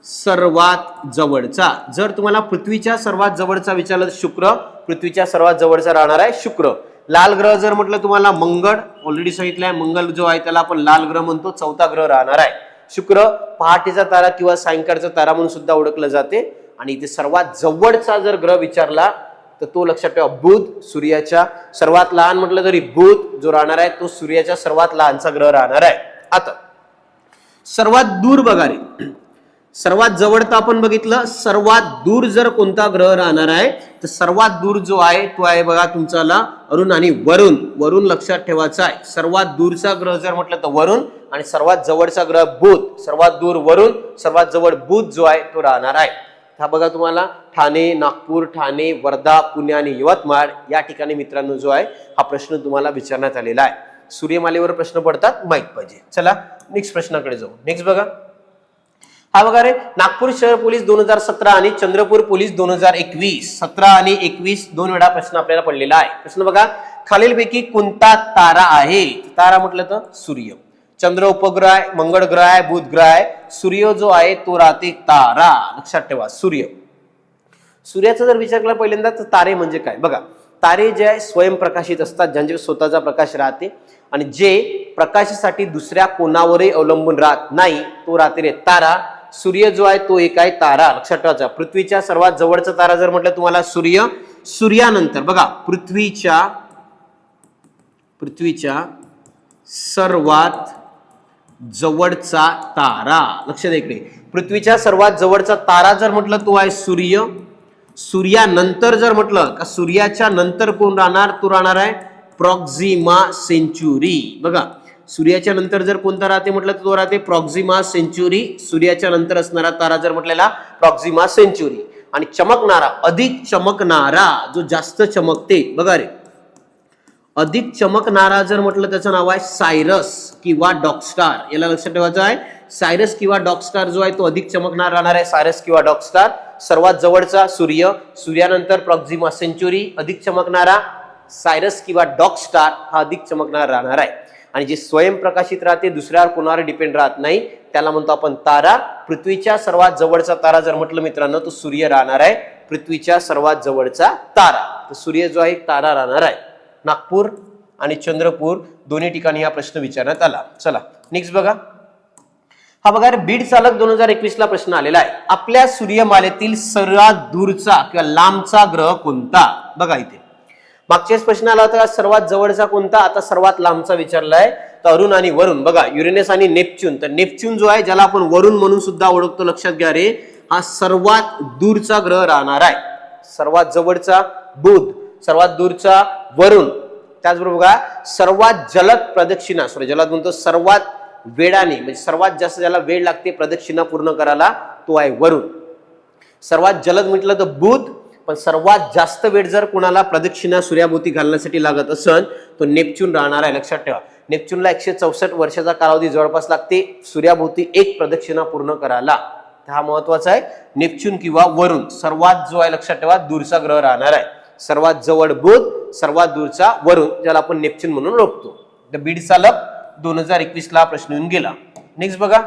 सर्वात जवळचा, जर तुम्हाला पृथ्वीच्या सर्वात जवळचा विचारलं तर शुक्र, पृथ्वीच्या सर्वात जवळचा राहणार आहे शुक्र. लाल ग्रह जर म्हटलं तुम्हाला मंगळ, ऑलरेडी सांगितलंय मंगळ जो आहे त्याला आपण लाल ग्रह म्हणतो, 4था ग्रह राहणार आहे शुक्र. पहाटेचा तारा किंवा सायंकाळचा तारा म्हणून सुद्धा ओळखलं जाते. आणि इथे सर्वात जवळचा जर ग्रह विचारला तर तो लक्षात ठेवा बुध. सूर्याच्या सर्वात लहान म्हटलं तरी बुध जो राहणार आहे तो सूर्याच्या सर्वात लहानचा ग्रह राहणार आहे. आता सर्वात दूर बघा रे, सर्वात जवळ तर आपण बघितलं, सर्वात दूर जर कोणता ग्रह राहणार आहे तर सर्वात दूर जो आहे तो आहे बघा तुमचा अरुण आणि वरुण. वरुण लक्षात ठेवायचा आहे. सर्वात दूरचा ग्रह जर म्हटलं तर वरुण आणि सर्वात जवळचा ग्रह बुध. सर्वात दूर वरुण, सर्वात जवळ बुध जो आहे तो राहणार आहे. हा बघा तुम्हाला ठाणे, नागपूर, ठाणे, वर्धा, पुणे आणि यवतमाळ या ठिकाणी मित्रांनो जो आहे हा प्रश्न तुम्हाला विचारण्यात आलेला आहे. सूर्यमालेवर प्रश्न पडतात, माहित पाहिजे. चला नेक्स्ट प्रश्नाकडे जाऊ. नेक्स्ट बघा, हा बघा रे, नागपूर शहर पोलीस 2017 आणि चंद्रपूर पोलीस 2021, 17 आणि 21 2 वेळा प्रश्न आपल्याला पडलेला आहे. प्रश्न बघा, खालीलपैकी कोणता तारा आहे? तारा म्हटलं तर सूर्य. चंद्र उपग्रह आहे, मंगळ ग्रह आहे, बुध ग्रह आहे. सूर्य जो आहे तो राहते तारा. लक्षात ठेवा सूर्य. सूर्याचा जर विचार केला पहिल्यांदा तर तारे म्हणजे काय बघा, तारे जे आहे स्वयंप्रकाशित असतात, ज्यांचे स्वतःचा प्रकाश राहते आणि जे प्रकाशासाठी दुसऱ्या कोणावरही अवलंबून राहत नाही तो राहते रे तारा. सूर्य जो आहे तो एक आहे तारा. लक्षात ठेवायचा. पृथ्वीच्या सर्वात जवळचा तारा जर म्हटलं तुम्हाला सूर्य, सूर्यानंतर बघा पृथ्वीच्या सर्वात जवळचा तारा. लक्षात द्या इकडे, पृथ्वीच्या सर्वात जवळचा तारा जर म्हटलं तो आहे सूर्य. सूर्यानंतर जर म्हटलं का सूर्याच्या नंतर कोण राहणार, तो राहणार आहे प्रॉक्झिमा सेंच्युरी. बघा सूर्याच्या नंतर जर कोणता राहते म्हटलं तर तो राहते प्रॉक्झिमा सेंच्युरी. सूर्याच्या नंतर असणारा तारा जर म्हटलेला प्रॉक्झिमा सेंच्युरी. आणि चमकणारा, अधिक चमकणारा, जो जास्त चमकते बघा रे, अधिक चमकणारा जर म्हटलं त्याचं नाव आहे सायरस किंवा डॉगस्टार. याला लक्षात ठेवायचं आहे, सायरस किंवा डॉगस्टार जो आहे तो अधिक चमकणारा राहणार आहे, सायरस किंवा डॉगस्टार. सर्वात जवळचा सूर्य, सूर्यानंतर प्रॉक्झिमा सेंच्युरी, अधिक चमकणारा सायरस किंवा डॉगस्टार हा अधिक चमकणारा राहणार आहे. आणि जे स्वयंप्रकाशित राहते, दुसऱ्यावर कोणावर डिपेंड राहत नाही, त्याला म्हणतो आपण तारा. पृथ्वीच्या सर्वात जवळचा तारा जर म्हटलं मित्रांनो तो सूर्य राहणार आहे. पृथ्वीच्या सर्वात जवळचा तारा, तर सूर्य जो आहे तारा राहणार आहे. नागपूर आणि चंद्रपूर दोन्ही ठिकाणी हा प्रश्न विचारण्यात आला. चला नेक्स्ट बघा, हा बघा बीड चालक 2021 ला प्रश्न आलेला आहे. आपल्या सूर्यमालेतील सर्वात दूरचा किंवा लांबचा ग्रह कोणता? बघा इथे मागच्याच प्रश्न आला होता सर्वात जवळचा कोणता, आता सर्वात लांबचा विचारलाय. तर अरुण आणि वरुण. बघा युरेनस आणि नेपच्यून. तर नेपच्यून जो आहे ज्याला आपण वरुण म्हणून सुद्धा ओळखतो, लक्षात घ्या रे, हा सर्वात दूरचा ग्रह राहणार आहे. सर्वात जवळचा बुध, सर्वात दूरचा वरुण, त्याचबरोबर बघा सर्वात जलद प्रदक्षिणा, जलद म्हणतो सर्वात वेळाने, म्हणजे सर्वात जास्त ज्याला वेळ लागते प्रदक्षिणा पूर्ण करायला तो आहे वरुण. सर्वात जलद म्हटलं तर बुध, पण सर्वात जास्त वेळ जर कोणाला प्रदक्षिणा सूर्याभोवती घालण्यासाठी लागत असेल तो नेपच्यून राहणार आहे. लक्षात ठेवा, नेपच्यूनला 164 वर्षाचा कालावधी जवळपास लागते सूर्याभोवती एक प्रदक्षिणा पूर्ण करायला. हा महत्वाचा आहे. नेपच्यून किंवा वरुण सर्वात जो आहे लक्षात ठेवा दूरचा ग्रह राहणार आहे. सर्वात जवळ बुध, सर्वात दूरचा वरुण, ज्याला आपण नेपच्यून म्हणून ओळखतो. द बीड चालक 2021 ला प्रश्न येऊन गेला. नेक्स्ट बघा,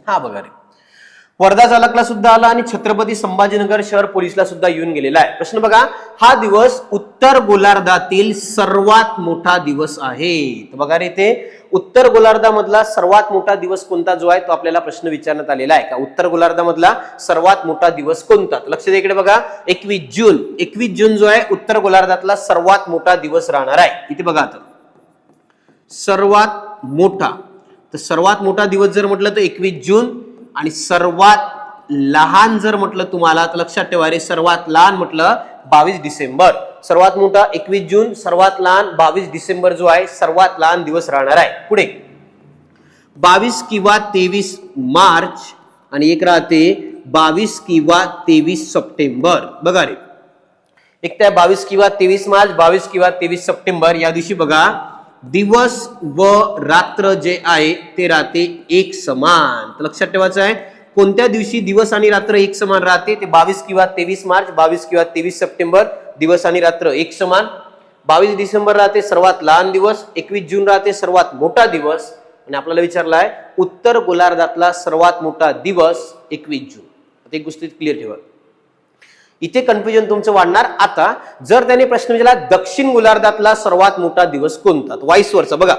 हा बघा रे, वर्धा चालकला सुद्धा आला आणि छत्रपती संभाजीनगर शहर पोलीसला सुद्धा येऊन गेलेला आहे. प्रश्न बघा, हा दिवस उत्तर गोलार्धातील सर्वात मोठा दिवस आहे. तर बघा रे, इथे उत्तर गोलार्धामधला सर्वात मोठा दिवस कोणता जो आहे तो आपल्याला प्रश्न विचारण्यात आलेला आहे का. उत्तर गोलार्धामधला सर्वात मोठा दिवस कोणता. लक्ष द्या इकडे बघा, 21 जून. 21 जून जो आहे उत्तर गोलार्धातला सर्वात मोठा दिवस राहणार आहे. इथे बघा आता सर्वात मोठा, तर सर्वात मोठा दिवस जर म्हटलं तर 21 जून, आणि सर्वात लहान जर म्हटलं तुम्हाला तर लक्षात ठेवा रे, सर्वात लहान म्हटलं 22 डिसेंबर. सर्वात मोठा 21 जून, सर्वात लहान 22 डिसेंबर जो आहे सर्वात लहान दिवस राहणार आहे. पुढे 22 किंवा 23 मार्च आणि एक राहते 22 किंवा 23 सप्टेंबर. बघा रे, एक त्या 22 किंवा 23 मार्च, 22 किंवा 23 सप्टेंबर या दिवशी बघा दिवस व रात्र जे आहे ते राहते एक समान. तर लक्षात ठेवायचं आहे कोणत्या दिवशी दिवस आणि रात्र एक समान राहते ते 22 किंवा 23 मार्च, 22 किंवा 23 सप्टेंबर दिवस आणि रात्र एक समान. 22 डिसेंबर राहते सर्वात लहान दिवस, 21 जून राहते सर्वात मोठा दिवस, आणि आपल्याला विचारला आहे उत्तर गोलार्धातला सर्वात मोठा दिवस 21 जून. एक गोष्ट क्लिअर ठेवा, इथे कन्फ्युजन तुमचं वाढणार. आता जर त्याने प्रश्न विचारला दक्षिण गोलार्धातला सर्वात मोठा दिवस कोणता, वाईस वर्ष बघा,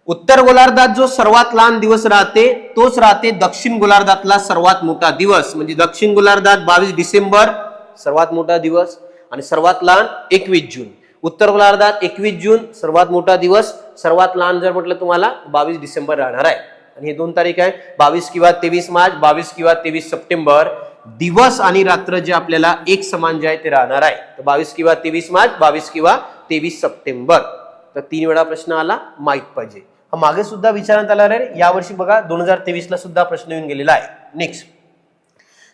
उत्तर गोलार्धात जो सर्वात लहान दिवस राहते तोच राहते दक्षिण गोलार्धातला सर्वात मोठा दिवस. म्हणजे दक्षिण गोलार्धात 22 डिसेंबर सर्वात मोठा दिवस आणि सर्वात लहान 21 जून. उत्तर गोलार्धात 21 जून सर्वात मोठा दिवस, सर्वात लहान जर म्हटलं तुम्हाला 22 डिसेंबर राहणार आहे. आणि हे दोन तारीख आहे 22 किंवा 23 मार्च, 22 किंवा 23 सप्टेंबर. दिवस आणि रात्र जे आपल्याला एक समान जे आहे ते राहणार आहे. तर 22 किंवा 23 मार्च, 22 किंवा 23 सप्टेंबर. तर 3 वेळा प्रश्न आला, माहित पाहिजे. हा मागे सुद्धा विचारण्यात आला रे, यावर्षी बघा 2023 ला सुद्धा प्रश्न येऊन गेलेला आहे. नेक्स्ट,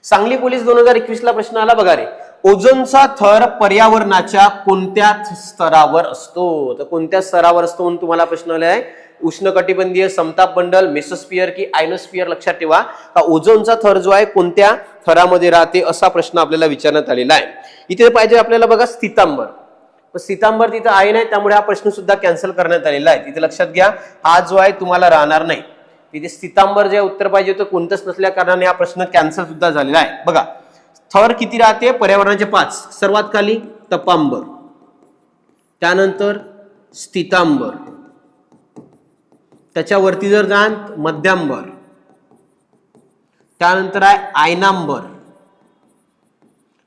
सांगली पोलीस 2021 ला प्रश्न आला बघा रे, ओझोनचा थर पर्यावरणाच्या कोणत्या स्तरावर असतो. तर कोणत्या स्तरावर असतो म्हणून तुम्हाला प्रश्न आला आहे. उष्णकटिबंधीय, समताप मंडल, मेसोस्फियर की आयनोस्फियर. लक्षात ठेवा का ओझोनचा थर जो आहे कोणत्या थरामध्ये राहते असा प्रश्न आपल्याला विचारण्यात आलेला आहे. इथे पाहिजे आपल्याला बघा स्थितांबर, स्थितांबर तिथं आहे नाही त्यामुळे हा प्रश्न सुद्धा कॅन्सल करण्यात आलेला आहे. तिथे लक्षात घ्या हा जो आहे तुम्हाला राहणार नाही. तिथे स्थितांबर जे उत्तर पाहिजे होतं कोणतंच नसल्या कारणाने हा प्रश्न कॅन्सल सुद्धा झालेला आहे. बघा थर किती राहते पर्यावरणाचे 5, सर्वात खाली तपांबर, त्यानंतर स्थितांबर, त्याच्यावरती जर जाण मध्यांबर, त्यानंतर आहे आयनांबर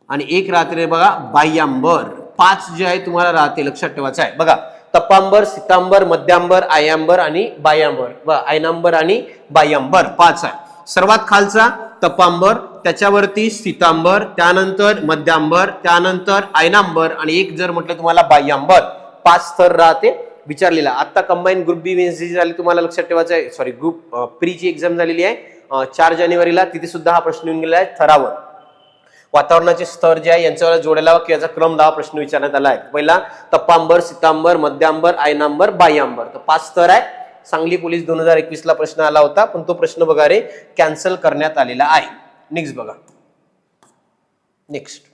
आणि एक राहते बघा बाह्यांबर. 5 जे आहे तुम्हाला राहते लक्षात ठेवायचं आहे. बघा तपांबर, सीतांबर, मध्यांबर, आयांबर आणि बाह्यांबर. आयनांबर आणि बाह्यांबर 5 आहे. सर्वात खालचा तपांबर, त्याच्यावरती सीतांबर, त्यानंतर मध्यांबर, त्यानंतर आयनांबर आणि एक जर म्हटलं तुम्हाला बाह्यांबर. 5 स्तर राहते विचारलेला. आता कंबाईन ग्रुप बी मेन्स झाली तुम्हाला लक्षात ठेवायचं आहे. सॉरी ग्रुप प्रीची एक्झाम झालेली आहे 4 जानेवारीला. तिथे सुद्धा हा प्रश्न येऊन गेला आहे. थरावर वातावरणाचे स्तर जे आहे यांच्यावर जोडायला किंवा याचा क्रम लावा प्रश्न विचारण्यात आला आहे. पहिला तपांबर, सीतांबर, मध्यांबर, आयनांबर, बाह्यांबर. तर 5 स्तर आहे. सांगली पोलीस 2021 ला प्रश्न आला होता पण तो प्रश्न बघा रे कॅन्सल करण्यात आलेला आहे. नेक्स्ट बघा, नेक्स्ट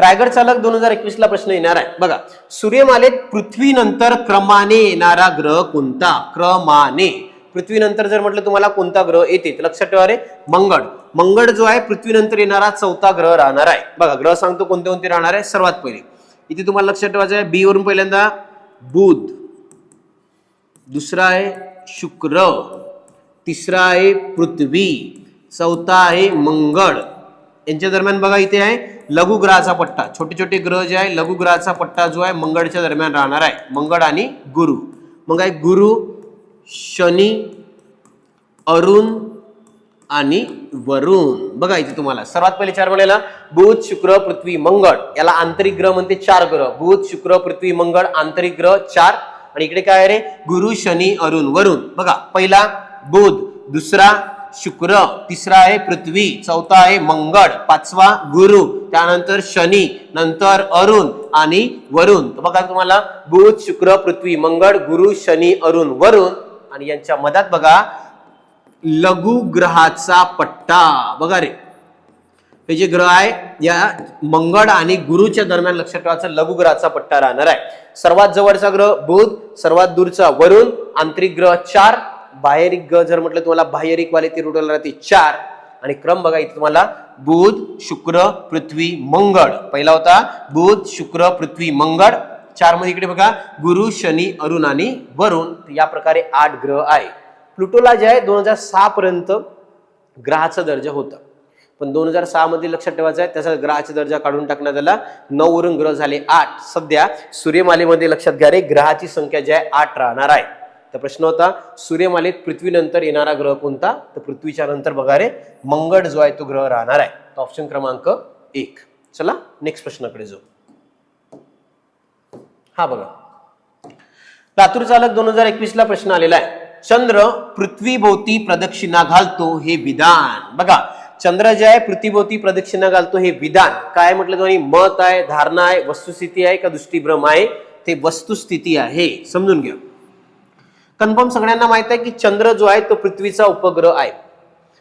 रायगड चालक 2021 ला प्रश्न येणार आहे. बघा सूर्यमालेत पृथ्वीनंतर क्रमाने येणारा ग्रह कोणता. क्रमाने पृथ्वीनंतर जर म्हटलं तुम्हाला कोणता ग्रह येते तर लक्षात ठेवा रे मंगळ. मंगळ जो आहे पृथ्वीनंतर येणारा 4था ग्रह राहणार आहे. बघा ग्रह सांगतो कोणते कोणते राहणार आहे. सर्वात पहिले इथे तुम्हाला लक्षात ठेवायचं आहे बी वरून पहिल्यांदा बुध, दुसरा आहे शुक्र, तिसरा आहे पृथ्वी, चौथा आहे मंगळ. यांच्या दरम्यान बघा इथे आहे लघुग्रहाचा पट्टा. छोटे छोटे ग्रह जे आहे लघुग्रहाचा पट्टा जो आहे मंगळच्या दरम्यान राहणार आहे. मंगळ आणि गुरु. मग आहे गुरु, शनी, अरुण, आणि वरुण. बघा इथे तुम्हाला सर्वात पहिले चार म्हणाला बुध शुक्र पृथ्वी मंगळ, याला आंतरिक ग्रह म्हणते. चार ग्रह बुध शुक्र पृथ्वी मंगळ आंतरिक ग्रह चार. आणि इकडे काय आहे रे, गुरु शनी अरुण वरुण. बघा पहिला बुध, दुसरा शुक्र, तिसरा आहे पृथ्वी, चौथा आहे मंगळ, पाचवा गुरु, त्यानंतर शनी, नंतर अरुण आणि वरुण. तर बघा तुम्हाला बुध शुक्र पृथ्वी मंगळ गुरु शनी अरुण वरुण. आणि यांच्या मधात बघा लघु ग्रहाचा पट्टा. बघा रे हे जे ग्रह आहे या मंगळ आणि गुरुच्या दरम्यान लक्षात ठेवायचा लघु ग्रहाचा पट्टा राहणार आहे. सर्वात जवळचा ग्रह बुध, सर्वात दूरचा वरुण, आंतरिक ग्रह चार, बाहेरिक ग्रह जर म्हटलं तुम्हाला बाहेरिक वाले ते रुटला राहते चार. आणि क्रम बघा इथे तुम्हाला बुध शुक्र पृथ्वी मंगळ, पहिला होता बुध शुक्र पृथ्वी मंगळ. चार मध्ये इकडे बघा गुरु शनी अरुण आणि वरुण. या प्रकारे 8 ग्रह आहे. प्लुटोला जे आहे 2006 पर्यंत ग्रहाचा दर्जा होता, पण 2006 मध्ये लक्षात ठेवायचं आहे त्याचा ग्रहाचा दर्जा काढून टाकण्यात आला. 9 वरून ग्रह झाले 8. सध्या सूर्यमालेमध्ये लक्षात घ्या रे ग्रहाची संख्या जी आहे 8 राहणार आहे. तर प्रश्न होता सूर्यमालेत पृथ्वीनंतर येणारा ग्रह कोणता, तर पृथ्वीच्या नंतर बघा रे मंगळ जो आहे तो ग्रह राहणार आहे. तर ऑप्शन क्रमांक 1. चला नेक्स्ट प्रश्नाकडे जाऊ. हा बघा लातूर चालक 2021 ला प्रश्न आलेला आहे. चंद्र पृथ्वीभोवती प्रदक्षिणा घालतो हे विधान. बघा चंद्र जे आहे पृथ्वीभोवती प्रदक्षिणा घालतो हे विधान काय म्हटलं तुम्ही, मत आहे, धारणा आहे, वस्तुस्थिती आहे का दृष्टिभ्रम आहे, ते वस्तुस्थिती आहे. समजून घ्या. कन्फर्म सगळ्यांना माहित आहे की चंद्र जो आहे तो पृथ्वीचा उपग्रह आहे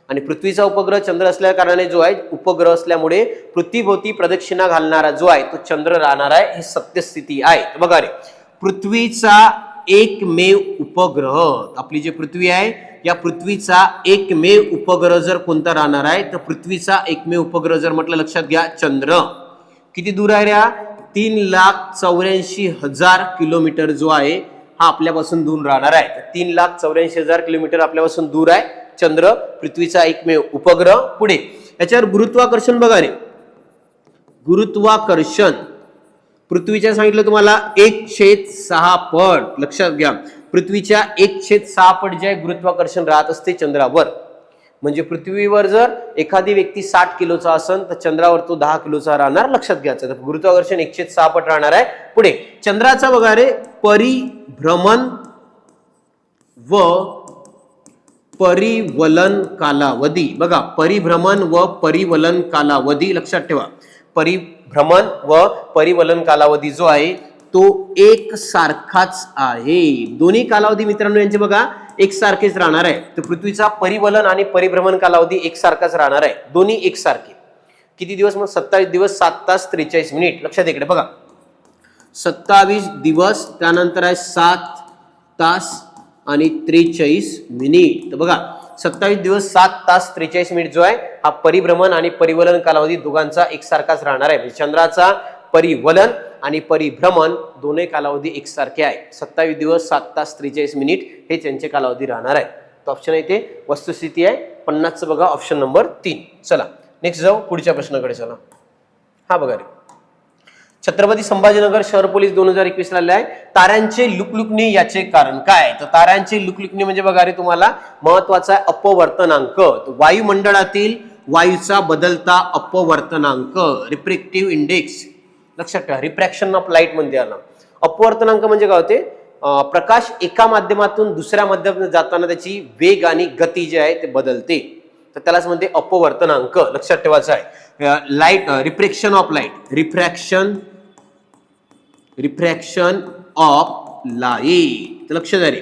आणि पृथ्वीचा उपग्रह चंद्र असल्या कारणाने जो आहे उपग्रह असल्यामुळे पृथ्वीभोवती प्रदक्षिणा घालणारा जो आहे तो चंद्र राहणार आहे. हे सत्यस्थिती आहे. बघा रे पृथ्वीचा एकमेव उपग्रह, आपली जी पृथ्वी आहे या पृथ्वीचा एकमेव उपग्रह जर कोणता राहणार आहे तर पृथ्वीचा एकमेव उपग्रह जर म्हटलं लक्षात घ्या चंद्र. किती दूर आहे रे, 3,84,000 किलोमीटर जो आहे हा आपल्यापासून दूर राहणार आहे. 3,84,000 किलोमीटर आपल्यापासून दूर आहे चंद्र, पृथ्वीचा एकमेव उपग्रह. पुढे याच्यावर गुरुत्वाकर्षण बघा रे, गुरुत्वाकर्षण पृथ्वीच्या सांगितलं तुम्हाला 1/6 पट. लक्षात घ्या पृथ्वीच्या 1/6 पट जे गुरुत्वाकर्षण राहत असते चंद्रावर. म्हणजे पृथ्वीवर जर एखादी व्यक्ती 60 किलोचा असेल तर चंद्रावर तो 10 किलोचा राहणार. लक्षात घ्यायचं तर गुरुत्वाकर्षण 1/6 पट राहणार आहे. पुढे चंद्राचा बघा रे परिभ्रमण व परिवलन कालावधी. बघा परिभ्रमण व परिवलन कालावधी लक्षात ठेवा. परिभ्रमण व परिवलन कालावधी जो आहे तो एक सारखाच आहे. दोन्ही कालावधी मित्रांनो यांचे बघा एक सारखेच राहणार आहे. तर पृथ्वीचा परिवलन आणि परिभ्रमण कालावधी एक सारखाच राहणार आहे. दोन्ही एक सारखे. किती दिवस मग 27 दिवस 7 तास 43 मिनिट. लक्षात इकडे बघा 27 दिवस त्यानंतर आहे 7 तास आणि 43 मिनिट. तर बघा 27 दिवस 7 तास 43 मिनिट जो आहे हा परिभ्रमण आणि परिवलन कालावधी दोघांचा एकसारखाच राहणार आहे. म्हणजे चंद्राचा परिवलन आणि परिभ्रमण दोन्ही कालावधी एकसारखे आहे. 27 दिवस 7 तास 43 मिनिट हे त्यांचे कालावधी राहणार आहे. तो ऑप्शन इथे वस्तुस्थिती आहे. 50 बघा ऑप्शन नंबर 3. चला नेक्स्ट जाऊ पुढच्या प्रश्नाकडे. चला हा बघा रे छत्रपती संभाजीनगर शहर पोलीस 2021 ला आहे ताऱ्यांचे लुकलुकणे याचे कारण काय. तर ताऱ्यांचे लुकलुकणे म्हणजे बघा रे तुम्हाला महत्वाचा आहे अपवर्तनांक. वायुमंडळातील वायूचा बदलता अपवर्तनांक रिफ्रॅक्टिव्ह इंडेक्स. लक्षात ठेवा रिफ्रॅक्शन ऑफ लाईट म्हणते याला. अपवर्तनांक म्हणजे काय होते, प्रकाश एका माध्यमातून दुसऱ्या माध्यमातून जाताना त्याची वेग आणि गती जी आहे ते बदलते तर त्यालाच म्हणते अपवर्तनांक. लक्षात ठेवायचं आहे. Light refraction of light refraction of light. लक्ष द्या रे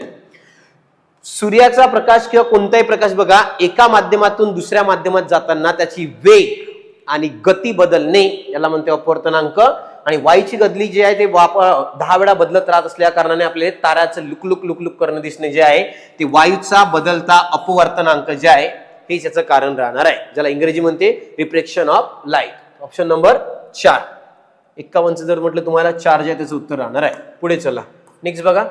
सूर्याचा प्रकाश किंवा कोणताही प्रकाश बघा एका माध्यमातून दुसऱ्या माध्यमात जाताना त्याची वेग आणि गती बदलणे याला म्हणते अपवर्तनांक. आणि वायूची गती जी आहे ते 10 वेळा बदलत राहत असल्या कारणाने आपल्याला ताऱ्याचं लुकलुक लुकलुक करणं दिसणे जे आहे ते वायूचा बदलता अपवर्तनांक जे आहे हे त्याचं कारण राहणार आहे. ज्याला इंग्रजी म्हणते refraction of light. Option number 4. 51 जर म्हटलं तुम्हाला 4 जे आहे त्याचं उत्तर राहणार आहे. पुढे चला नेक्स्ट बघा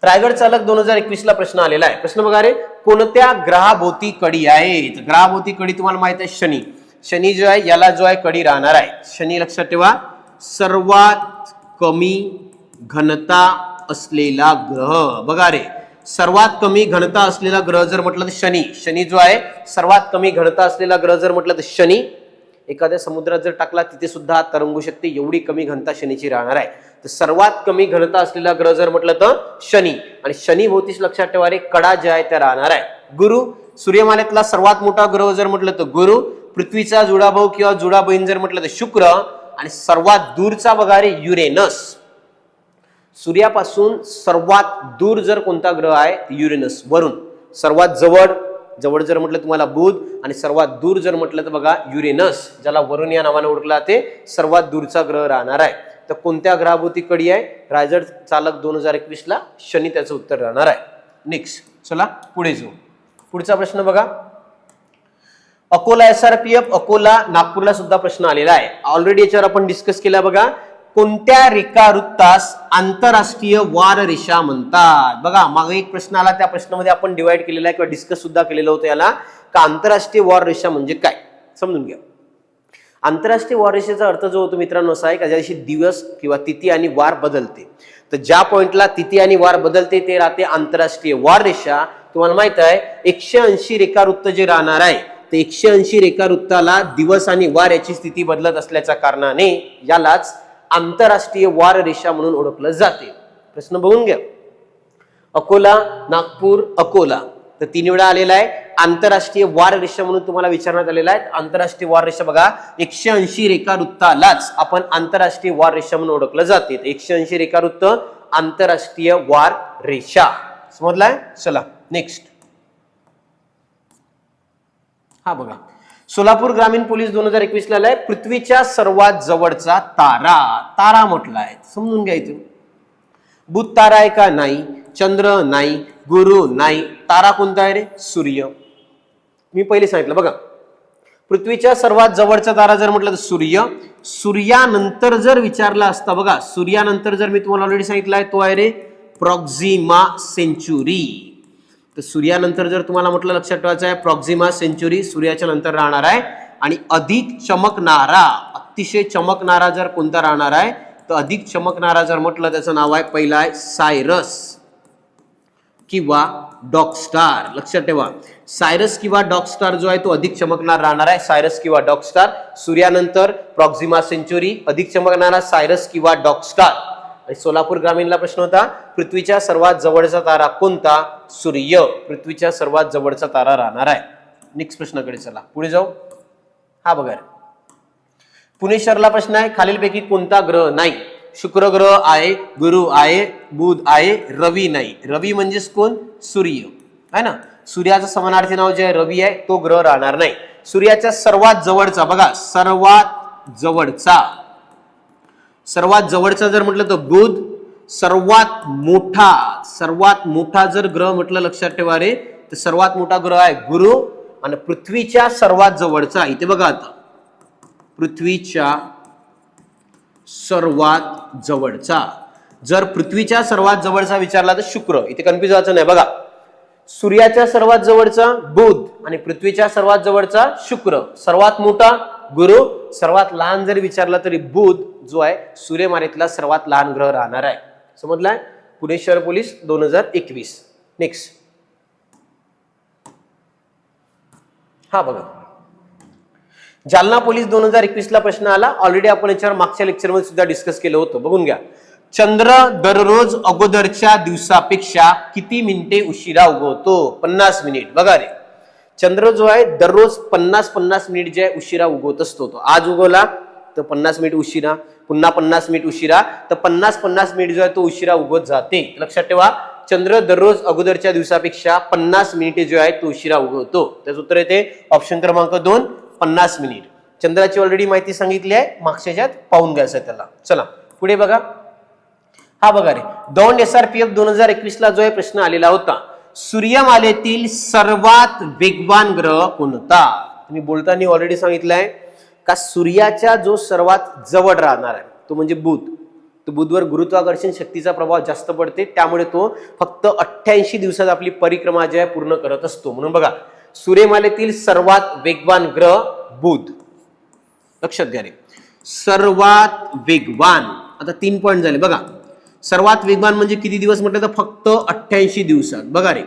रायगड चालक 2021 ला प्रश्न आलेला आहे. प्रश्न बघा रे कोणत्या ग्रहाभोवती कडी आहे. ग्रहाभोवती कडी तुम्हाला माहित आहे शनी. शनी जो आहे याला जो आहे कडी राहणार आहे. शनी लक्षात ठेवा सर्वात कमी घनता असलेला ग्रह. बघा रे सर्वात कमी घनता असलेला ग्रह जर म्हटलं तर शनी. शनी जो आहे सर्वात कमी घनता असलेला ग्रह जर म्हटलं तर शनी. एखाद्या समुद्रात जर टाकला तिथे सुद्धा तरंगू शकते, एवढी कमी घनता शनीची राहणार आहे. तर सर्वात कमी घनता असलेला ग्रह जर म्हटलं तर शनी. आणि शनी भोवतीच लक्षात ठेवा रे कडा ज्या आहे त्या राहणार आहे. गुरु, सूर्यमालेतला सर्वात मोठा ग्रह जर म्हटलं तर गुरु. पृथ्वीचा जुळाभाऊ किंवा जुळा बहीण जर म्हटलं तर शुक्र. आणि सर्वात दूरचा बघा रे युरेनस. सूर्यापासून सर्वात दूर जर कोणता ग्रह आहे युरेनस. वरून सर्वात जवळ जर म्हटलं तुम्हाला बुध. आणि सर्वात दूर जर म्हटलं तर बघा युरेनस, ज्याला वरुण या नावाने ओळखला ते सर्वात दूरचा ग्रह राहणार आहे. तर कोणत्या ग्रहाभोवती कडी आहे? रायगड चालक 2021 ला शनी, त्याचं उत्तर राहणार आहे. नेक्स्ट चला पुढे जाऊ. पुढचा प्रश्न बघा. अकोला SRPF, अकोला नागपूरला सुद्धा प्रश्न आलेला आहे. ऑलरेडी याच्यावर आपण डिस्कस केला बघा. कोणत्या रेखावृत्तास आंतरराष्ट्रीय वार रेषा म्हणतात? बघा मागे एक प्रश्न आला, त्या प्रश्नामध्ये आपण डिवाइड केलेला आहे किंवा डिस्कस सुद्धा केलेलं होतं याला, का आंतरराष्ट्रीय वार रेषा म्हणजे काय समजून घ्या. आंतरराष्ट्रीय वार रेषेचा अर्थ जो होतो मित्रांनो असा आहे का ज्या दिवशी दिवस किंवा तिथी आणि वार बदलते, तर ज्या पॉइंटला तिथी आणि वार बदलते ते राहते आंतरराष्ट्रीय वार रेषा. तुम्हाला माहित आहे 180 रेखावृत्त जे राहणार आहे, तर 180 रेखावृत्ताला दिवस आणि वार याची स्थिती बदलत असल्याच्या कारणाने यालाच आंतरराष्ट्रीय वार रेषा म्हणून ओळखलं जाते. प्रश्न बघून घ्या. अकोला, नागपूर, अकोला, तर 3 वेळा आलेला आहे. आंतरराष्ट्रीय वार रेषा म्हणून तुम्हाला विचारण्यात आलेला आहे. आंतरराष्ट्रीय वार रेषा बघा 180 रेखावृत्तालाच आपण आंतरराष्ट्रीय वार रेषा म्हणून ओळखलं जाते. 180 रेखावृत्त आंतरराष्ट्रीय वार रेषा. समजलाय? चला नेक्स्ट. हा बघा, सोलापूर ग्रामीण पोलीस 2021 ला आलाय. पृथ्वीच्या सर्वात जवळचा तारा म्हटलाय, समजून घ्यायचं. बुध तारा आहे का? नाही. चंद्र नाही. गुरु नाही. तारा कोणता आहे रे? सूर्य. मी पहिले सांगितलं बघा, पृथ्वीच्या सर्वात जवळचा तारा जर म्हटलं तर सूर्य. सूर्यानंतर जर विचारला असता बघा, सूर्यानंतर जर मी तुम्हाला ऑलरेडी सांगितलं आहे तो आहे रे प्रॉक्झिमा सेंचुरी. तर सूर्यानंतर जर तुम्हाला म्हटलं लक्षात ठेवायचं आहे प्रॉक्झिमा सेंचुरी सूर्याच्या नंतर राहणार आहे. आणि अधिक चमकणारा, अतिशय चमकणारा जर कोणता राहणार आहे, तर अधिक चमकणारा जर म्हटलं त्याचं नाव आहे पहिला आहे सायरस किंवा डॉग स्टार. लक्षात ठेवा, सायरस किंवा डॉग स्टार जो आहे तो अधिक चमकणार राहणार आहे. सायरस किंवा डॉग स्टार. सूर्यानंतर प्रॉक्झिमा सेंचुरी, अधिक चमकणारा सायरस किंवा डॉग स्टार. आणि सोलापूर ग्रामीणला प्रश्न होता पृथ्वीच्या सर्वात जवळचा तारा कोणता? सूर्य. पृथ्वीच्या सर्वात जवळचा तारा राहणार आहे. नेक्स्ट प्रश्नाकडे चला पुढे जाऊ. हा बघा, पुणे शहराला प्रश्न आहे, खालीलपैकी कोणता ग्रह नाही? शुक्र ग्रह आहे, गुरु आहे, बुध आहे, रवी नाही. रवी म्हणजेच कोण? सूर्य आहे ना. सूर्याचं समानार्थी नाव जे आहे रवी आहे, तो ग्रह राहणार नाही. सूर्याच्या सर्वात जवळचा बघा, सर्वात जवळचा जर म्हटलं तर बुध. सर्वात मोठा जर ग्रह म्हटलं लक्षात ठेवा रे, तर सर्वात मोठा ग्रह आहे गुरु. आणि पृथ्वीच्या सर्वात जवळचा इथे बघा, आता पृथ्वीच्या सर्वात जवळचा जर पृथ्वीच्या सर्वात जवळचा विचारला तर शुक्र. इथे कन्फ्युज व्हायचं नाही बघा, सूर्याच्या सर्वात जवळचा बुध आणि पृथ्वीच्या सर्वात जवळचा शुक्र. सर्वात मोठा गुरु, सर्वात लहान जर विचारला तरी बुध जो आहे सूर्यमालेतला सर्वात लहान ग्रह राहणार आहे. समजलाय? पुणे शहर पोलीस 2021. नेक्स्ट. हा बघा, जालना पोलीस 2021 ला प्रश्न आला. ऑलरेडी आपण याच्यावर मागच्या लेक्चरमध्ये सुद्धा डिस्कस केलं होतं. बघून घ्या. चंद्र दररोज अगोदरच्या दिवसापेक्षा किती मिनिटे उशिरा उगवतो? 50 मिनिट. बघा रे, चंद्र जो आहे दररोज 50 मिनिट जे आहे उशिरा उगवत असतो. तो आज उगवला तर 50 मिनिट उशिरा, पुन्हा 50 मिनिट उशिरा, तर 50 मिनिट जो आहे तो उशिरा उगवत जाते. लक्षात ठेवा, चंद्र दररोज अगोदरच्या दिवसापेक्षा 50 मिनिटे जो आहे तो उशिरा उगवतो. त्याचं उत्तर येते ऑप्शन क्रमांक 2, 50 मिनिट. चंद्राची ऑलरेडी माहिती सांगितली आहे, मागच्या ह्याच्यात पाहून घ्यायचं त्याला. चला पुढे बघा. हा बघा रे, दौंड SRPF 2021 ला जो आहे प्रश्न आलेला होता, सूर्यमालेतील सर्वात वेगवान ग्रह कोणता? मी बोलताना ऑलरेडी सांगितलंय का सूर्याच्या जो सर्वात जवळ राहणार आहे तो म्हणजे बुध. तो बुधवर गुरुत्वाकर्षण शक्तीचा प्रभाव जास्त पडते, त्यामुळे तो फक्त 88 दिवसात आपली परिक्रमा जी आहे पूर्ण करत असतो. म्हणून बघा, सूर्यमालेतील सर्वात वेगवान ग्रह बुध. लक्षात घ्या रे, सर्वात वेगवान. आता 3 पॉइंट झाले बघा. सर्वात वेगवान म्हणजे किती दिवस म्हटलं तर फक्त 88 दिवसात. बघा रे,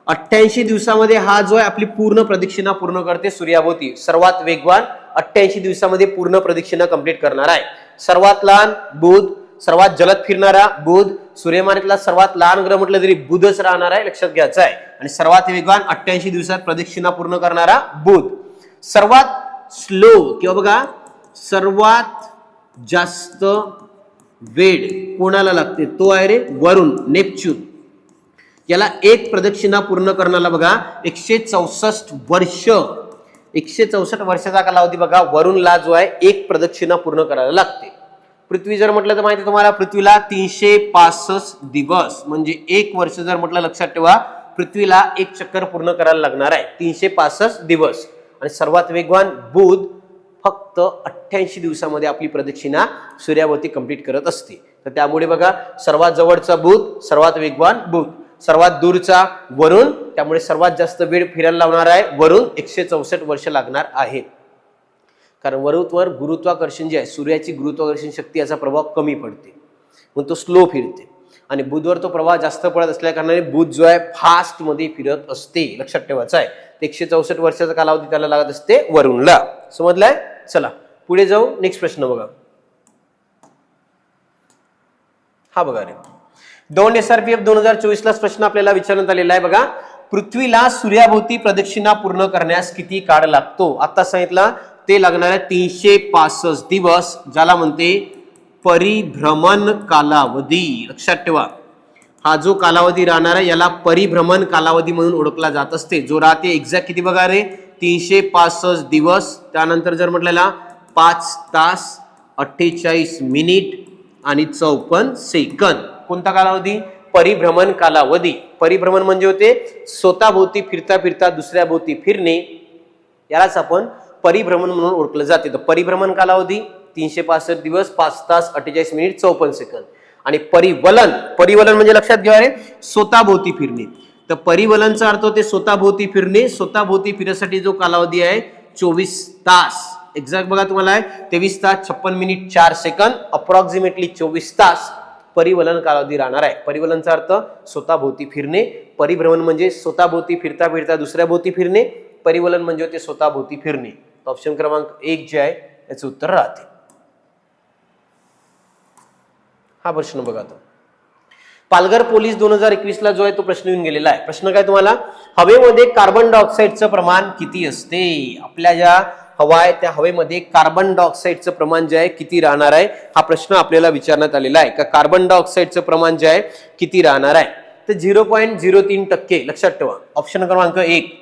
88 दिवसामध्ये हा जो आहे आपली पूर्ण प्रदक्षिणा पूर्ण करते सूर्याभोवती. सर्वात वेगवान 88 दिवसामध्ये पूर्ण प्रदक्षिणा कंप्लीट करणार आहे. सर्वात लहान बुध, सर्वात जलद फिरणारा बुध, सूर्यमालेतला सर्वात लहान ग्रह म्हटलं तरी बुधच राहणार आहे, लक्षात घ्यायचं आहे. आणि सर्वात वेगवान 88 दिवसात प्रदक्षिणा पूर्ण करणारा बुध. सर्वात स्लो किंवा बघा सर्वात जास्त वेळ कोणाला लागते, तो आहे रे वरुण, नेपच्यून. याला एक प्रदक्षिणा पूर्ण करण्याला बघा 164 वर्ष, 164 वर्षाचा कालावधी बघा वरुणला जो आहे एक प्रदक्षिणा पूर्ण करायला लागते. पृथ्वी जर म्हटलं तर माहिती तुम्हाला पृथ्वीला 365 दिवस म्हणजे एक वर्ष जर म्हटलं लक्षात ठेवा पृथ्वीला एक चक्कर पूर्ण करायला लागणार आहे 365 दिवस. आणि सर्वात वेगवान बुध फक्त 88 दिवसामध्ये आपली प्रदक्षिणा सूर्याभोवती कंप्लीट करत असते. तर त्यामुळे बघा सर्वात जवळचा बुध, सर्वात वेगवान बुध, सर्वात दूरचा वरुण, त्यामुळे सर्वात जास्त वेळ फिरायला लावणार आहे वरुण, 164 वर्ष लागणार आहे. कारण वरुणवर गुरुत्वाकर्षण जे आहे सूर्याची गुरुत्वाकर्षण शक्ती याचा प्रभाव कमी पडते म्हणून तो स्लो फिरते. आणि बुधवर तो प्रवाह जास्त पडत असल्या कारणाने बुध जो आहे फास्ट मध्ये फिरत असते, लक्षात ठेवायचं आहे. 164 वर्षाचा कालावधी त्याला लागत असते वरुणला. समजलाय? चला पुढे जाऊ. नेक्स्ट प्रश्न बघा. हा बघा रे, दौंड SRPF 2024 ला प्रश्न आपल्याला विचारण्यात आलेला आहे. बघा, पृथ्वीला सूर्याभोवती प्रदक्षिणा पूर्ण करण्यास किती काळ लागतो? आता सांगितलं ते लागणार आहे 365 दिवस, ज्याला म्हणते परिभ्रमण कालावधी. लक्षात ठेवा हा जो कालावधी राहणार आहे याला परिभ्रमण कालावधी म्हणून ओळखला जात असते. जो राहते एक्झॅक्ट किती बघा रे 365 दिवस. त्यानंतर जर म्हटलेला 5 तास 48 मिनिट आणि 54 सेकंद. कोणता कालावधी? परिभ्रमण कालावधी. परिभ्रमण म्हणजे होते स्वतःभोवती फिरता फिरता दुसऱ्या भोवती फिरणे, यालाच आपण परिभ्रमण म्हणून ओळखलं जाते. तर परिभ्रमण कालावधी 365 दिवस 5 तास 48 मिनिट 54 सेकंद. आणि परिवलन, परिवलन म्हणजे लक्षात घ्या रे स्वतःभोवती फिरणे. तर परिवलनचा अर्थ होते स्वतःभोवती फिरणे. स्वतःभोवती फिरण्यासाठी जो कालावधी आहे 24 तास. एक्झॅक्ट बघा तुम्हाला आहे 23 तास 56 मिनिट 4 सेकंद, अप्रॉक्सिमेटली 24 तास परिवलन कालावधी राहणार आहे. परिवलनचा अर्थ स्वतःभोवती फिरणे, परिभ्रमण म्हणजे स्वतःभोवती फिरता फिरता दुसऱ्या भोवती फिरणे, परिवलन म्हणजे होते स्वतःभोवती फिरणे. ऑप्शन क्रमांक 1 जे आहे याचं उत्तर राहते. हा प्रश्न बघा तो पालघर पोलीस 2021 ला जो आहे तो प्रश्न येऊन गेलेला आहे. प्रश्न काय तुम्हाला, हवेमध्ये कार्बन डायऑक्साईडचं प्रमाण किती असते? आपल्या ज्या हवा आहे त्या हवेमध्ये कार्बन डायऑक्साईडचं प्रमाण जे आहे किती राहणार आहे, हा प्रश्न आपल्याला विचारण्यात आलेला आहे. का कार्बन डायऑक्साईडचं प्रमाण जे आहे किती राहणार आहे? तर 0.03%. लक्षात ठेवा ऑप्शन क्रमांक 1.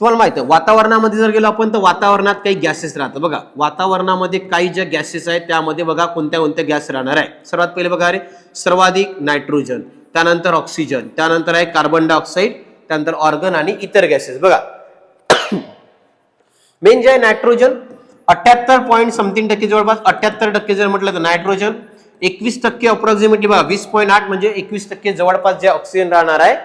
तुम्हाला माहिती आहे वातावरणामध्ये जर गेलो आपण तर वातावरणात काही गॅसेस राहतात. बघा वातावरणामध्ये काही ज्या गॅसेस आहेत त्यामध्ये बघा कोणत्या कोणत्या गॅस राहणार आहे. सर्वात पहिले बघा रे सर्वाधिक नायट्रोजन, त्यानंतर ऑक्सिजन, त्यानंतर आहे कार्बन डायऑक्साईड, त्यानंतर ऑर्गन आणि इतर गॅसेस. बघा मेन जे आहे नायट्रोजन 78% जवळपास 78% जर म्हटलं तर नायट्रोजन, 21% अप्रॉक्सिमेटली बघा 20.8 म्हणजे 21% जवळपास जे ऑक्सिजन राहणार आहे.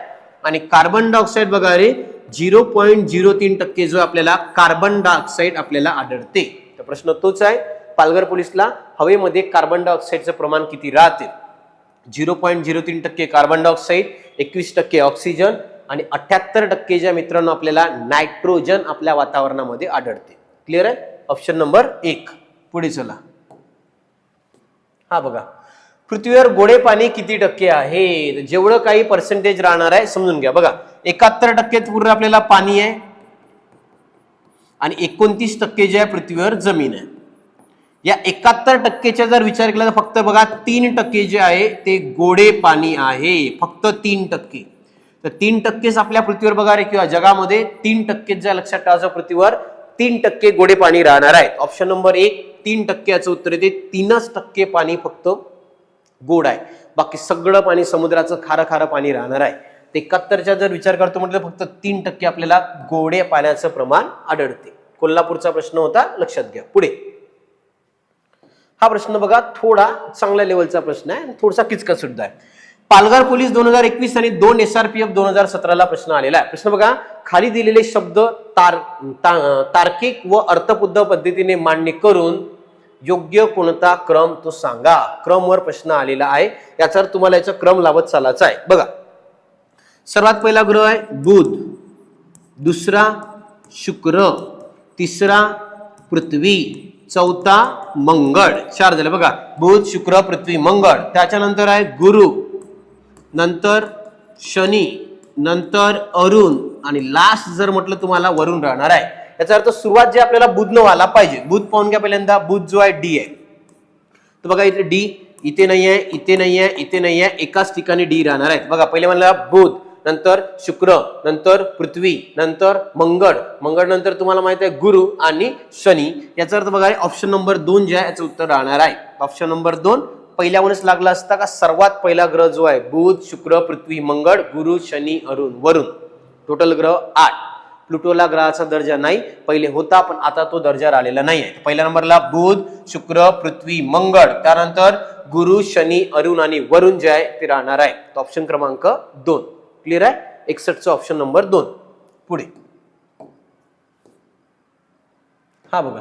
आणि कार्बन डायऑक्साईड बघा रे 0.03% जो आपल्याला कार्बन डायऑक्साईड आपल्याला आढळते. तर प्रश्न तोच आहे पालघर पोलीसला हवेमध्ये कार्बन डायऑक्साईडचं प्रमाण किती राहते? 0.03% कार्बन डायऑक्साईड, 21% ऑक्सिजन आणि 78% ज्या मित्रांनो आपल्याला नायट्रोजन आपल्या वातावरणामध्ये आढळते. क्लिअर आहे? Option number 1. पुढे चला. हा बघा पृथ्वीवर गोडे पाणी किती टक्के आहे? जेवढं काही पर्सेंटेज राहणार आहे समजून घ्या. बघा 71% पूर्ण आपल्याला पाणी आहे आणि 29% जे आहे पृथ्वीवर जमीन आहे. या 71%चा जर विचार केला तर फक्त बघा 3% जे आहे ते गोडे पाणी आहे, फक्त 3%. तर 3%च आपल्या पृथ्वीवर बघा रे किंवा जगामध्ये 3% जे लक्षात ठेवायचं पृथ्वीवर 3% गोडे पाणी राहणार आहे. ऑप्शन नंबर 1 3% याचं उत्तर येते. 3% पाणी फक्त गोड आहे, बाकी सगळं पाणी समुद्राचं खारं खारं पाणी राहणार आहे. 71चा जर विचार करतो म्हटलं फक्त 3% आपल्याला गोड्या पाण्याचं प्रमाण आढळते. कोल्हापूरचा प्रश्न होता, लक्षात घ्या. पुढे हा प्रश्न बघा थोडा चांगल्या लेवलचा प्रश्न आहे, थोडासा किचकट सुद्धा आहे. पालघर पोलीस 2021 आणि 2 SRPF 2017 ला प्रश्न आलेला आहे. प्रश्न बघा खाली दिलेले शब्द तार्किक व अर्थबुद्ध पद्धतीने मांडणी करून योग्य कोणता क्रम तो सांगा. क्रमवर प्रश्न आलेला आहे, याचा अर्थ तुम्हाला याचा क्रम लावत चालायचा आहे. बघा, सर्वात पहिला ग्रह आहे बुध, दुसरा शुक्र, तिसरा पृथ्वी, चौथा मंगळ. 4 झाले बघा, बुध, शुक्र, पृथ्वी, मंगळ. त्याच्यानंतर आहे गुरु, नंतर शनी, नंतर अरुण आणि लास्ट जर म्हटलं तुम्हाला वरुण राहणार आहे. याचा अर्थ सुरुवात जे आपल्याला बुध न व्हायला पाहिजे. बुध पाहून घ्या पहिल्यांदा. बुध जो आहे डी आहे, तर बघा इथे डी इथे नाही आहे, इथे नाही आहे, इथे नाही आहे, एकाच ठिकाणी डी राहणार आहे. बघा पहिले म्हणला बुध, नंतर शुक्र, नंतर पृथ्वी, नंतर मंगळ, मंगळ नंतर तुम्हाला माहिती आहे गुरु आणि शनी. याचा अर्थ बघा ऑप्शन नंबर 2 जे आहे याचं उत्तर राहणार आहे. ऑप्शन नंबर 2 पहिल्यावरच लागला असता का सर्वात पहिला ग्रह जो आहे बुध, शुक्र, पृथ्वी, मंगळ, गुरु, शनी, अरुण, वरुण. टोटल ग्रह 8. प्लुटोला ग्रहाचा दर्जा नाही, पहिले होता पण आता तो दर्जा आलेला नाही आहे. पहिल्या नंबरला बुध, शुक्र, पृथ्वी, मंगळ, त्यानंतर गुरु, शनी, अरुण आणि वरुण जे आहे ते राहणार आहे. ऑप्शन क्रमांक 2. क्लिअर आहे. 61चा ऑप्शन नंबर 2. पुढे हा बघा,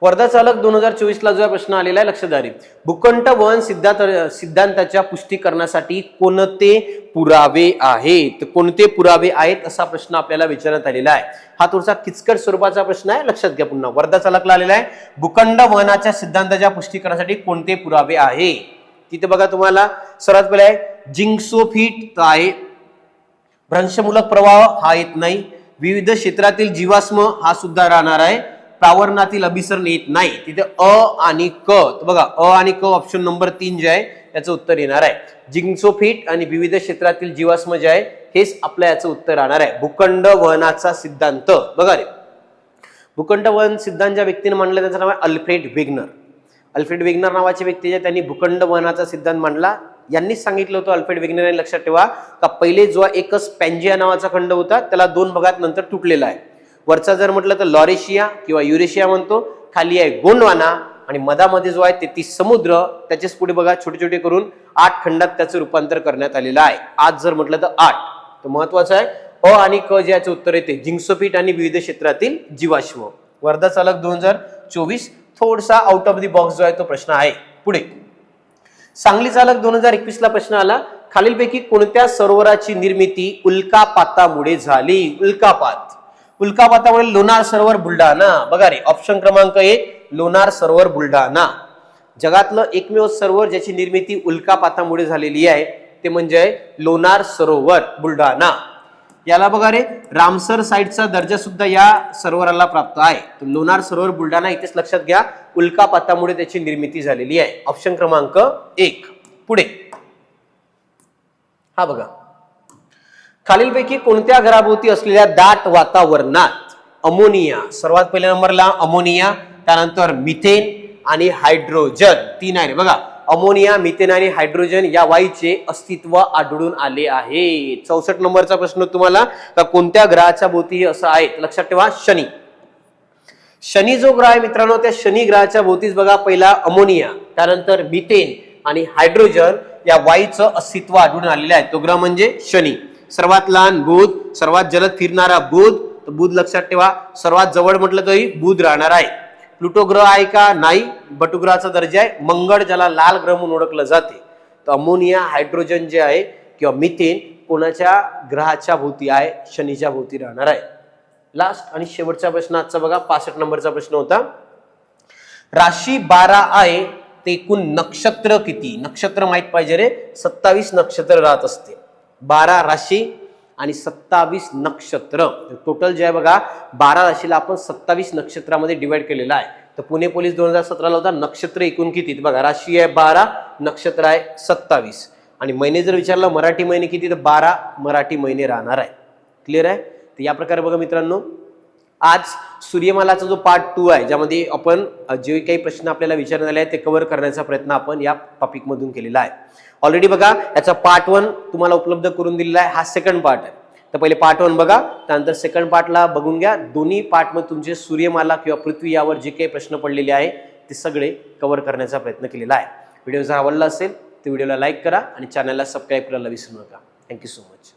वर्धा चालक 2024 ला जो प्रश्न आलेला आहे लक्षात द्या. भूखंड वहन सिद्धांताच्या पुष्टीकरणासाठी कोणते पुरावे आहेत, कोणते पुरावे आहेत असा प्रश्न आपल्याला विचारण्यात आलेला आहे. हा थोडासा किचकट स्वरूपाचा प्रश्न आहे, लक्षात घ्या. पुन्हा वर्धा चालकला आलेला आहे भूखंड वहनाच्या सिद्धांताच्या पुष्टीकरणासाठी कोणते पुरावे आहे. तिथे बघा तुम्हाला सर्वात पहिले आहे जिंक्सोफिट आहे, भ्रंशमूलक प्रवाह हा येत नाही, विविध क्षेत्रातील जीवाश्म हा सुद्धा राहणार आहे, प्रावरणातील अभिसरण येत नाही. तिथे अ आणि क, तर बघा अ आणि क ऑप्शन नंबर 3 जे आहे याचं उत्तर येणार आहे. जिंक्सोफिट आणि विविध क्षेत्रातील जीवाश्म जे आहे हेच आपल्या याचं उत्तर राहणार आहे. भूखंड वहनाचा सिद्धांत बघा रे, भूखंड वहन सिद्धांत ज्या व्यक्तीने मांडला त्याचं नाव आहे अल्फ्रेड वेगनर. अल्फ्रेड वेगनर नावाचे व्यक्ती जे त्यांनी भूखंड वहनाचा सिद्धांत मांडला. यांनीच सांगितलं होतं अल्फ्रेड वेगनर यांनी. लक्षात ठेवा का पहिले जो एकच पॅन्जिया नावाचा खंड होता त्याला 2 भागात नंतर तुटलेला आहे. वरचा जर म्हटलं तर लॉरेशिया किंवा युरेशिया म्हणतो, खाली आहे गोंडवाना आणि मधामध्ये जो आहे 33 समुद्र. त्याच्याच पुढे बघा छोटे छोटे करून 8 खंडात त्याचं रूपांतर करण्यात आलेलं आहे. आज जर म्हटलं तर 8. तर महत्वाचं आहे अ आणि क जे याचं उत्तर येते जिंक्सोफिट आणि विविध क्षेत्रातील जीवाश्म. वर्धा चालक 2024 थोडासा आउट ऑफ द बॉक्स जो आहे तो प्रश्न आहे. पुढे सांगली चालक 2021 ला प्रश्न आला, खालीलपैकी कोणत्या सरोवराची निर्मिती उल्कापातामुळे झाली. उल्कापात, उल्कापातामुळे लोणार सरोवर बुलढाणा. बघा रे ऑप्शन क्रमांक 1 लोणार सरोवर बुलढाणा. जगातलं एकमेव सरोवर ज्याची निर्मिती उल्कापातामुळे झालेली आहे ते म्हणजे लोणार सरोवर बुलढाणा. याला बघा रे रामसर साइटचा दर्जा सुद्धा या सरोवराला प्राप्त आहे. तर लोणार सरोवर बुलढाणा इथेच लक्षात घ्या उल्कापातामुळे त्याची निर्मिती झालेली आहे. ऑप्शन क्रमांक 1. पुढे हा बघा, खालीलपैकी कोणत्या घराभोवती असलेल्या दाट वातावरणात अमोनिया, सर्वात पहिल्या नंबरला अमोनिया, त्यानंतर मिथेन आणि हायड्रोजन 3 आहे. बघा अमोनिया, मिथेन आणि हायड्रोजन या वायूचे अस्तित्व आढळून आले आहे. 64 नंबरचा प्रश्न तुम्हाला कोणत्या ग्रहाच्या भोवती असं आहे लक्षात ठेवा शनी. शनी जो ग्रह आहे मित्रांनो त्या शनी ग्रहाच्या भोवतीच बघा पहिला अमोनिया, त्यानंतर मिथेन आणि हायड्रोजन या वायूचं अस्तित्व आढळून आलेलं आहे. तो ग्रह म्हणजे शनी. सर्वात लहान बुध, सर्वात जलद फिरणारा बुध, तर बुध लक्षात ठेवा. सर्वात जवळ म्हटलं तरी बुध राहणार आहे. प्लुटो ग्रह आहे का नाही, बटुग्रहाचा दर्जा आहे. मंगळ ज्याला लाल ग्रह म्हणून ओळखलं जाते. तर अमोनिया, हायड्रोजन जे आहे किंवा मिथेन कोणाच्या ग्रहाच्या भोवती आहे, शनीच्या भोवती राहणार आहे. लास्ट आणि शेवटचा प्रश्न आजचा बघा 65 नंबरचा प्रश्न होता, राशी 12 आहे ते एकूण नक्षत्र किती. नक्षत्र माहित पाहिजे रे, 27 नक्षत्र राहत असते. 12 राशी आणि 27 नक्षत्र. टोटल जे आहे बघा 12 राशीला आपण 27 नक्षत्रामध्ये डिवाइड केलेला आहे. तर पुणे पोलीस 2017 ला होता नक्षत्र एकूण किती. बघा राशी आहे 12, नक्षत्र आहे 27 आणि महिने जर विचारलं मराठी महिने किती तर 12 मराठी महिने राहणार आहे. क्लिअर आहे. तर या प्रकारे बघा मित्रांनो आज सूर्यमालाचा जो पार्ट 2 आहे ज्यामध्ये आपण जे काही प्रश्न आपल्याला विचारण्यात आले आहेत ते कव्हर करण्याचा प्रयत्न आपण या टॉपिक मधून केलेला आहे. ऑलरेडी बघा याचा पार्ट 1 तुम्हाला उपलब्ध करून दिलेला आहे. हा सेकंड पार्ट आहे. तर पहिले पार्ट 1 बघा, त्यानंतर सेकंड पार्टला बघून घ्या. दोन्ही पार्ट मध्ये तुमचे सूर्यमाला किंवा पृथ्वी यावर जे काही प्रश्न पडलेले आहे ते सगळे कव्हर करण्याचा प्रयत्न केलेला आहे. व्हिडिओ जर आवडला असेल तर व्हिडिओला लाईक करा आणि चॅनलला सबस्क्राईब करायला विसरू नका. Thank you so much.